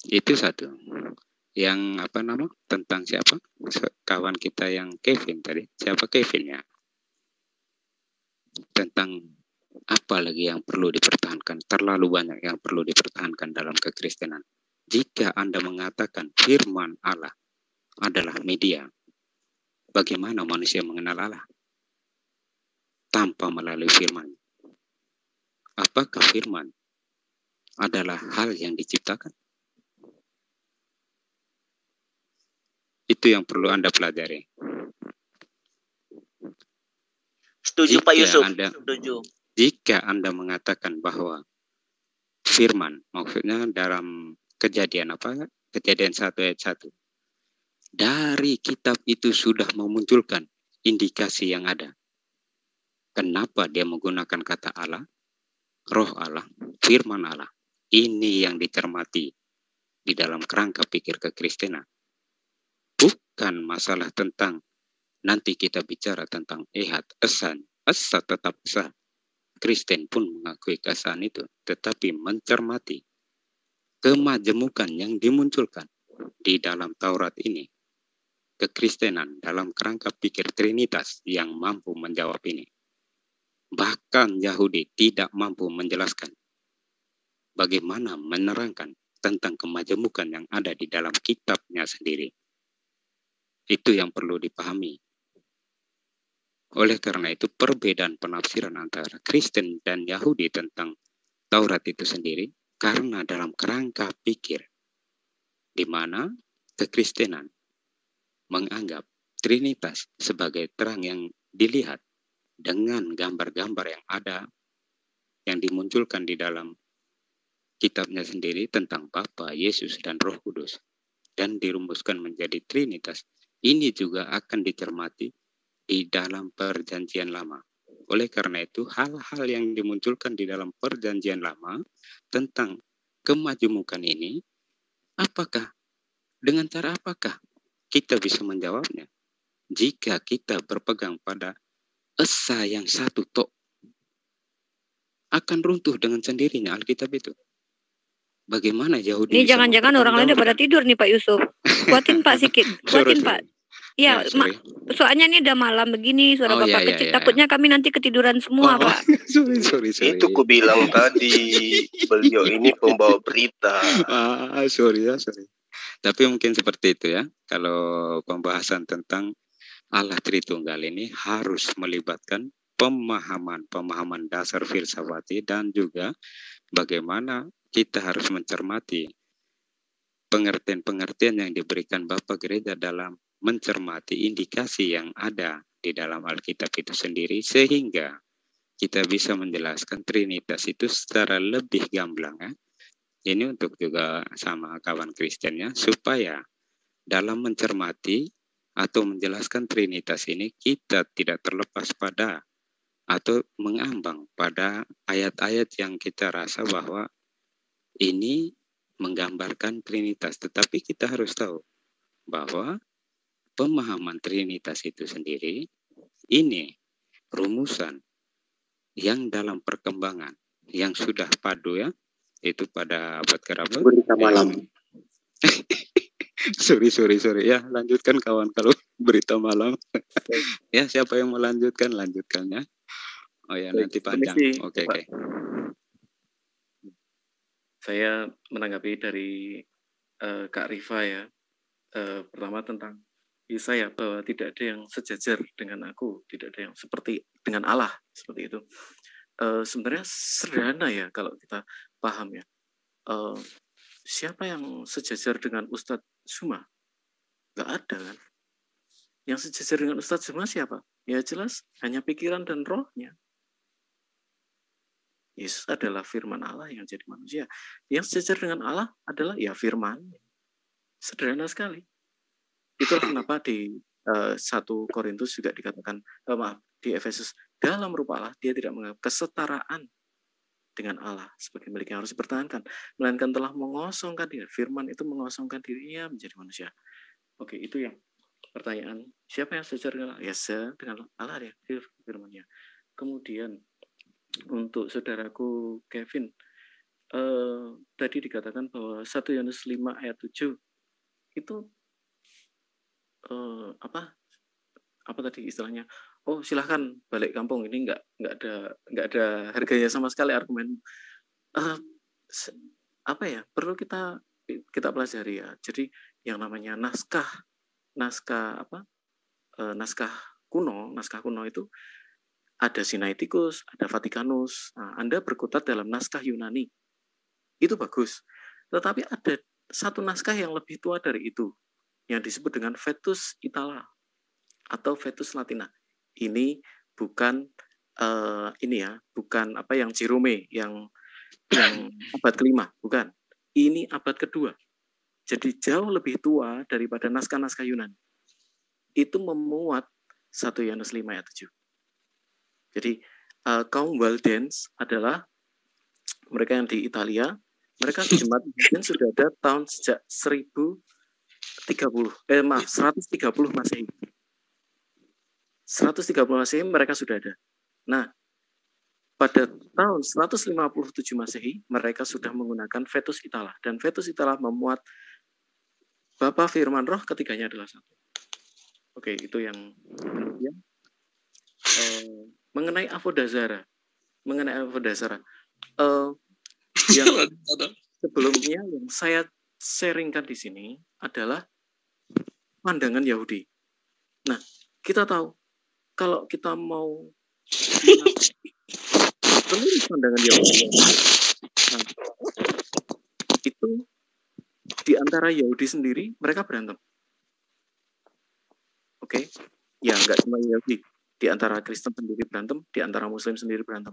Itu satu. Yang tentang siapa? Kawan kita yang Kevin tadi. Siapa Kevinnya? Tentang apa lagi yang perlu dipertahankan? Terlalu banyak yang perlu dipertahankan dalam kekristenan. Jika Anda mengatakan firman Allah adalah media, bagaimana manusia mengenal Allah? Tanpa melalui firman. Apakah firman adalah hal yang diciptakan? Itu yang perlu Anda pelajari. Setuju Pak Yusuf. Setuju. Jika Anda mengatakan bahwa firman, maksudnya dalam Kejadian 1 ayat 1. Dari kitab itu sudah memunculkan indikasi yang ada. Kenapa dia menggunakan kata Allah, roh Allah, firman Allah? Ini yang dicermati di dalam kerangka pikir kekristenan. Bukan masalah tentang nanti kita bicara tentang ehad, esan. Esa tetap esa. Kristen pun mengakui keesaan itu, tetapi mencermati kemajemukan yang dimunculkan di dalam Taurat ini. kekristenan dalam kerangka pikir Trinitas yang mampu menjawab ini. Bahkan Yahudi tidak mampu menjelaskan bagaimana menerangkan tentang kemajemukan yang ada di dalam kitabnya sendiri. Itu yang perlu dipahami. Oleh karena itu, perbedaan penafsiran antara Kristen dan Yahudi tentang Taurat itu sendiri karena dalam kerangka pikir di mana kekristenan menganggap Trinitas sebagai terang yang dilihat dengan gambar-gambar yang ada yang dimunculkan di dalam kitabnya sendiri tentang Bapa, Yesus, dan Roh Kudus dan dirumuskan menjadi Trinitas. Ini juga akan dicermati di dalam Perjanjian Lama. Oleh karena itu, hal-hal yang dimunculkan di dalam Perjanjian Lama tentang kemajemukan ini, dengan cara apakah kita bisa menjawabnya? Jika kita berpegang pada esa yang satu tok, akan runtuh dengan sendirinya Alkitab itu. Bagaimana Yahudi? Ini jangan-jangan orang lain pada tidur nih Pak Yusuf. Kuatin Pak sikit, kuatin Pak. Ya, soalnya ini udah malam begini, suara Bapak kecil. Takutnya kami nanti ketiduran semua, Pak. Sorry. Itu ku bilang tadi, beliau ini pembawa berita. Sorry. Tapi mungkin seperti itu ya. Kalau pembahasan tentang Allah Tritunggal ini harus melibatkan pemahaman dasar filsafati dan juga bagaimana kita harus mencermati pengertian-pengertian yang diberikan Bapak Gereja dalam mencermati indikasi yang ada di dalam Alkitab itu sendiri sehingga kita bisa menjelaskan Trinitas itu secara lebih gamblang ya. Ini untuk juga sama kawan Kristennya supaya dalam mencermati atau menjelaskan Trinitas ini kita tidak terlepas pada atau mengambang pada ayat-ayat yang kita rasa bahwa ini menggambarkan Trinitas, tetapi kita harus tahu bahwa pemahaman Trinitas itu sendiri ini rumusan yang dalam perkembangan yang sudah padu ya, itu pada abad ke-berapa? Berita malam. sorry ya, lanjutkan kawan kalau berita malam. Ya, siapa yang melanjutkan lanjutkannya. Oh ya, nanti panjang. Oke. Saya menanggapi dari Kak Rifa ya. Pertama tentang Yesaya bahwa tidak ada yang sejajar dengan aku, tidak ada yang seperti dengan Allah seperti itu. Sebenarnya sederhana ya kalau kita paham ya. Siapa yang sejajar dengan Ustadz Zuma? Nggak ada kan? Yang sejajar dengan Ustadz Zuma siapa? Ya jelas hanya pikiran dan rohnya. Yesus adalah firman Allah yang jadi manusia. Yang sejajar dengan Allah adalah ya firman. Sederhana sekali. Itulah kenapa di 1 Korintus juga dikatakan, di Efesus, dalam rupa Allah dia tidak menganggap kesetaraan dengan Allah sebagai milik yang harus dipertahankan, melainkan telah mengosongkan diri. Firman itu mengosongkan dirinya menjadi manusia. Oke, itu yang pertanyaan. Siapa yang sejajar dengan Allah? Ya, dengan Allah ya, firman-Nya. Kemudian untuk saudaraku Kevin, tadi dikatakan bahwa 1 Yohanes 5 ayat 7 itu apa tadi istilahnya? Oh, silahkan balik kampung, ini nggak ada harganya sama sekali argumen. Perlu kita pelajari ya. Jadi yang namanya naskah kuno itu ada Sinaiticus, ada Vaticanus. Nah, Anda berkutat dalam naskah Yunani. Itu bagus. Tetapi ada satu naskah yang lebih tua dari itu, yang disebut dengan Vetus Itala atau Vetus Latina. Ini bukan bukan yang Jerome yang abad ke-5, bukan. Ini abad ke-2. Jadi jauh lebih tua daripada naskah-naskah Yunani. Itu memuat 1 Yohanes 5 ayat 7. Jadi kaum Waldenses adalah mereka yang di Italia. Mereka jemaat Walden sudah ada tahun sejak 130 Masehi. 130 Masehi mereka sudah ada. Nah, pada tahun 157 Masehi mereka sudah menggunakan Vetus Itala, dan Vetus Itala memuat Bapa, Firman, Roh, ketiganya adalah satu. Oke, itu yang kemudian mengenai avodazara. Yang sebelumnya yang saya sharingkan di sini adalah pandangan Yahudi. Nah, kita tahu kalau kita mau pandangan Yahudi, nah, itu di antara Yahudi sendiri mereka berantem. Oke, ya nggak cuma Yahudi, di antara Kristen sendiri berantem, di antara Muslim sendiri berantem.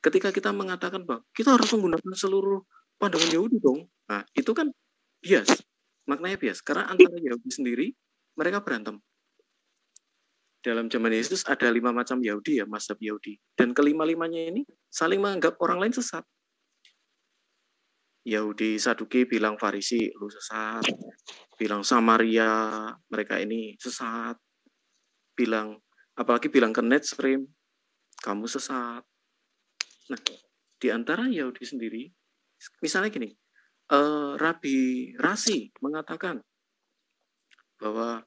Ketika kita mengatakan bahwa kita harus menggunakan seluruh pandangan Yahudi dong, nah itu kan bias, maknanya bias, karena antara Yahudi sendiri mereka berantem. Dalam zaman Yesus ada 5 macam Yahudi ya, mazhab Yahudi, dan kelima-limanya ini saling menganggap orang lain sesat. Yahudi Saduki bilang Farisi, lu sesat. Bilang Samaria, mereka ini sesat. Apalagi bilang ke Netstream, kamu sesat. Nah, di antara Yahudi sendiri, misalnya gini, Rabi Rasi mengatakan bahwa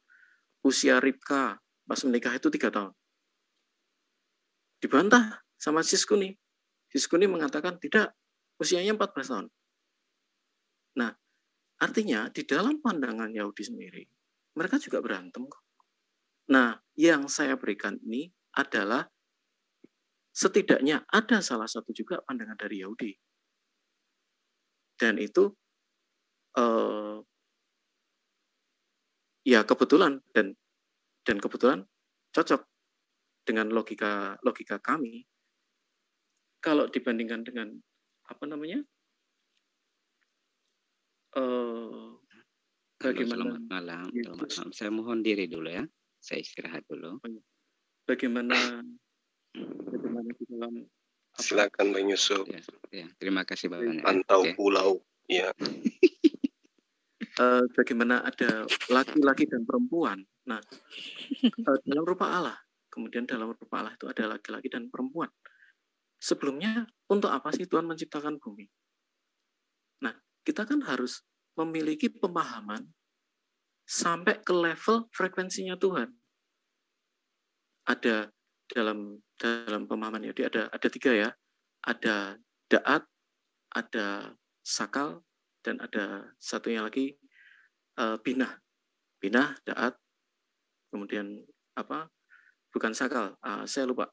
usia Ribka pas menikah itu 3 tahun. Dibantah sama Siskuni. Siskuni mengatakan tidak, usianya 14 tahun. Nah, artinya di dalam pandangan Yahudi sendiri, mereka juga berantem kok. Nah, yang saya berikan ini adalah setidaknya ada salah satu juga pandangan dari Yahudi. Dan itu ya kebetulan dan kebetulan cocok dengan logika kami. Kalau dibandingkan dengan apa namanya? Bagaimana? Selamat malam. Saya mohon diri dulu ya. Saya istirahat dulu. Bagaimana di dalam silakan Bang Yusuf. Ya, terima kasih banyak. Pantau pulau. Ya. Bagaimana ada laki-laki dan perempuan. Nah, dalam rupa Allah. Kemudian dalam rupa Allah itu ada laki-laki dan perempuan. Sebelumnya, untuk apa sih Tuhan menciptakan bumi? Nah, kita kan harus memiliki pemahaman sampai ke level frekuensinya Tuhan. Ada dalam pemahaman Yahudi ada 3 ya. Ada Da'at, ada Sakal, dan ada satunya lagi Binah. Binah, Da'at, kemudian apa? Bukan Sakal, saya lupa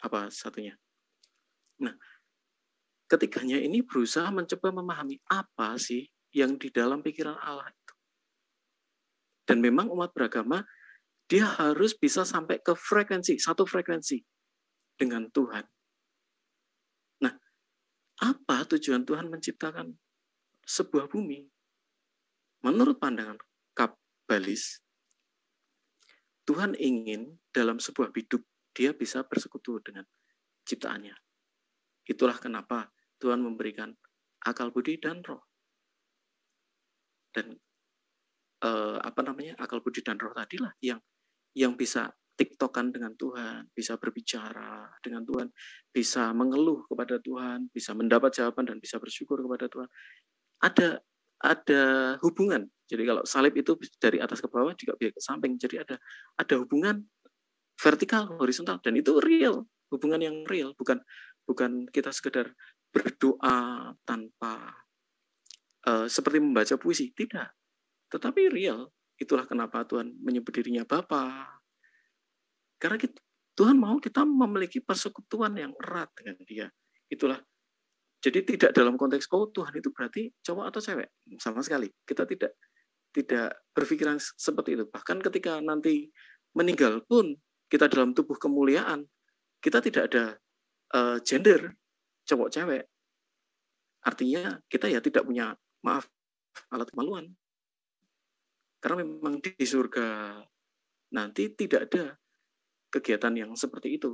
apa satunya. Nah, ketiganya ini berusaha mencoba memahami apa sih yang di dalam pikiran Allah itu. Dan memang umat beragama, dia harus bisa sampai ke satu frekuensi dengan Tuhan. Nah, apa tujuan Tuhan menciptakan sebuah bumi? Menurut pandangan Kabalis, Tuhan ingin dalam sebuah biduk dia bisa bersekutu dengan ciptaannya. Itulah kenapa Tuhan memberikan akal budi dan roh. Dan akal budi dan roh tadilah yang bisa tiktokan dengan Tuhan, bisa berbicara dengan Tuhan, bisa mengeluh kepada Tuhan, bisa mendapat jawaban dan bisa bersyukur kepada Tuhan. Ada hubungan. Jadi kalau salib itu dari atas ke bawah juga ke samping. Jadi ada hubungan vertikal, horizontal, dan itu real, hubungan yang real, bukan kita sekedar berdoa tanpa seperti membaca puisi, tidak. Tetapi real. Itulah kenapa Tuhan menyebut dirinya Bapa. Karena Tuhan mau kita memiliki persekutuan yang erat dengan Dia. Itulah. Jadi tidak dalam konteks Tuhan itu berarti cowok atau cewek, sama sekali. Kita tidak berpikiran seperti itu. Bahkan ketika nanti meninggal pun kita dalam tubuh kemuliaan, kita tidak ada gender cowok cewek. Artinya kita ya tidak punya alat kemaluan. Karena memang di surga nanti tidak ada kegiatan yang seperti itu.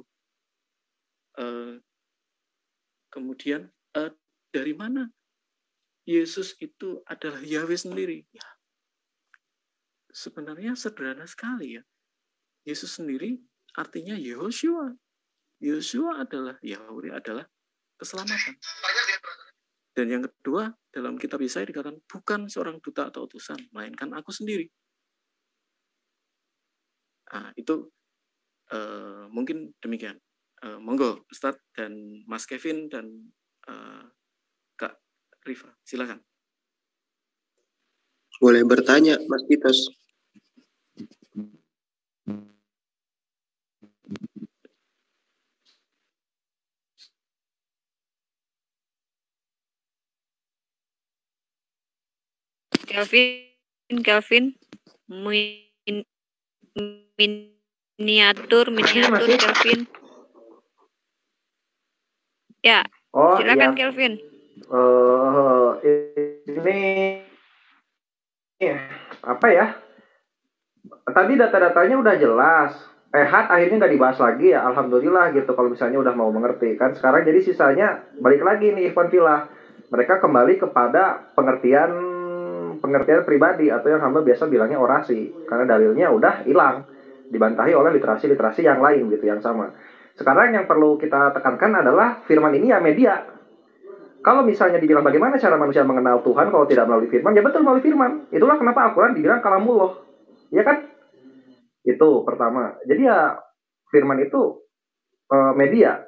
Kemudian dari mana Yesus itu adalah Yahweh sendiri? Ya, sebenarnya sederhana sekali ya. Yesus sendiri artinya Yehoshua. Yehoshua adalah Yahweh, adalah keselamatan. Dan yang kedua, dalam kitab Yesaya dikatakan bukan seorang duta atau utusan, melainkan aku sendiri. Nah, itu mungkin demikian. Monggo Ustadz dan Mas Kevin dan Kak Rifa, silakan. Boleh bertanya, Mas Titos. Kelvin, miniatur Kelvin. Ya, silakan ya. Kelvin. Ini apa ya? Tadi data-datanya udah jelas. Akhirnya nggak dibahas lagi ya, alhamdulillah gitu. Kalau misalnya udah mau mengerti kan. Sekarang jadi sisanya balik lagi nih Ikhwan Fillah. Mereka kembali kepada pengertian pribadi atau yang hamba biasa bilangnya orasi. Karena dalilnya udah hilang, dibantahi oleh literasi yang lain gitu, yang sama. Sekarang yang perlu kita tekankan adalah firman ini ya media. Kalau misalnya dibilang bagaimana cara manusia mengenal Tuhan kalau tidak melalui firman, ya betul melalui firman. Itulah kenapa Al-Quran dibilang kalamullah. Ya kan? Itu pertama. Jadi ya firman itu media.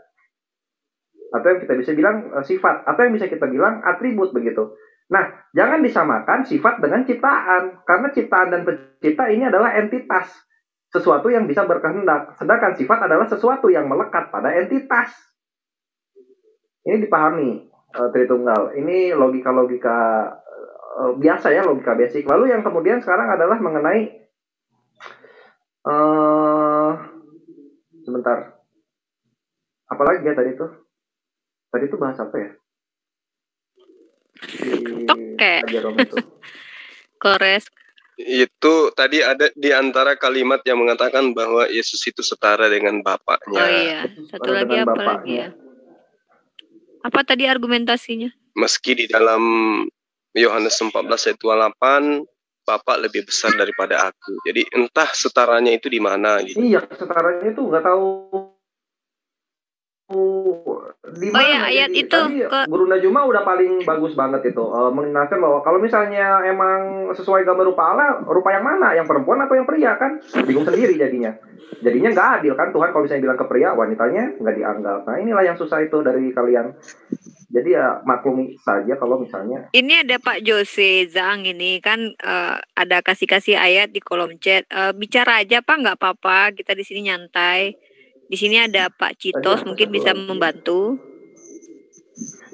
Atau yang kita bisa bilang sifat. Atau yang bisa kita bilang atribut begitu. Nah, jangan disamakan sifat dengan ciptaan. Karena ciptaan dan pencipta ini adalah entitas. Sesuatu yang bisa berkehendak. Sedangkan sifat adalah sesuatu yang melekat pada entitas. Ini dipahami. Tritunggal. Ini logika-logika biasa ya, logika basic. Lalu yang kemudian sekarang adalah mengenai sebentar. Apalagi ya tadi itu? Tadi itu bahas apa ya? Oke. Kores. Itu tadi ada di antara kalimat yang mengatakan bahwa Yesus itu setara dengan Bapaknya. Oh iya. Satu lagi apa lagi ya? Apa tadi argumentasinya? Meski di dalam Yohanes 14 ayat 28, Bapak lebih besar daripada aku. Jadi entah setaranya itu di mana gitu. Iya, setaranya itu nggak tahu di mana. Oh ya, ayat jadi, itu tadi Guru Najuma udah paling bagus banget itu mengenalkan bahwa kalau misalnya emang sesuai gambar rupa Allah, rupa yang mana? Yang perempuan atau yang pria kan? Bingung sendiri jadinya. Jadinya nggak adil kan, Tuhan kalau misalnya bilang ke pria, wanitanya nggak dianggap. Nah inilah yang susah itu dari kalian. Jadi ya maklumi saja kalau misalnya. Ini ada Pak Jose Zhang ini kan ada kasih ayat di kolom chat. Bicara aja Pak, nggak apa-apa. Kita di sini nyantai. Di sini ada Pak Citos, mungkin bisa membantu.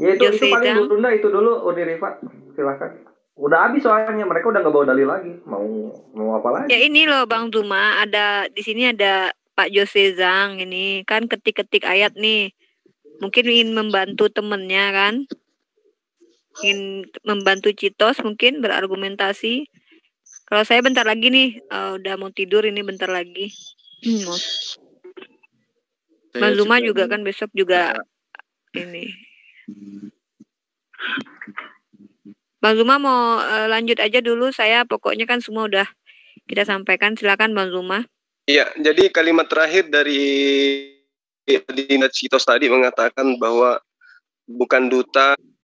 Ya itu paling dulu itu dulu Uni Rifa, silakan. Udah habis soalnya, mereka udah nggak bawa dalil lagi. Mau apa lagi? Ya ini loh Bang Zuma, ada di sini ada Pak Jose Zhang ini kan ketik-ketik ayat nih. Mungkin ingin membantu temennya kan, ingin membantu Citos mungkin berargumentasi. Kalau saya bentar lagi nih, udah mau tidur ini bentar lagi. Bang Zuma juga kan besok juga ini. Bang Zuma mau lanjut aja dulu, saya pokoknya kan semua udah kita sampaikan. Silakan Bang Zuma. Iya, jadi kalimat terakhir dari Citos tadi mengatakan bahwa bukan duta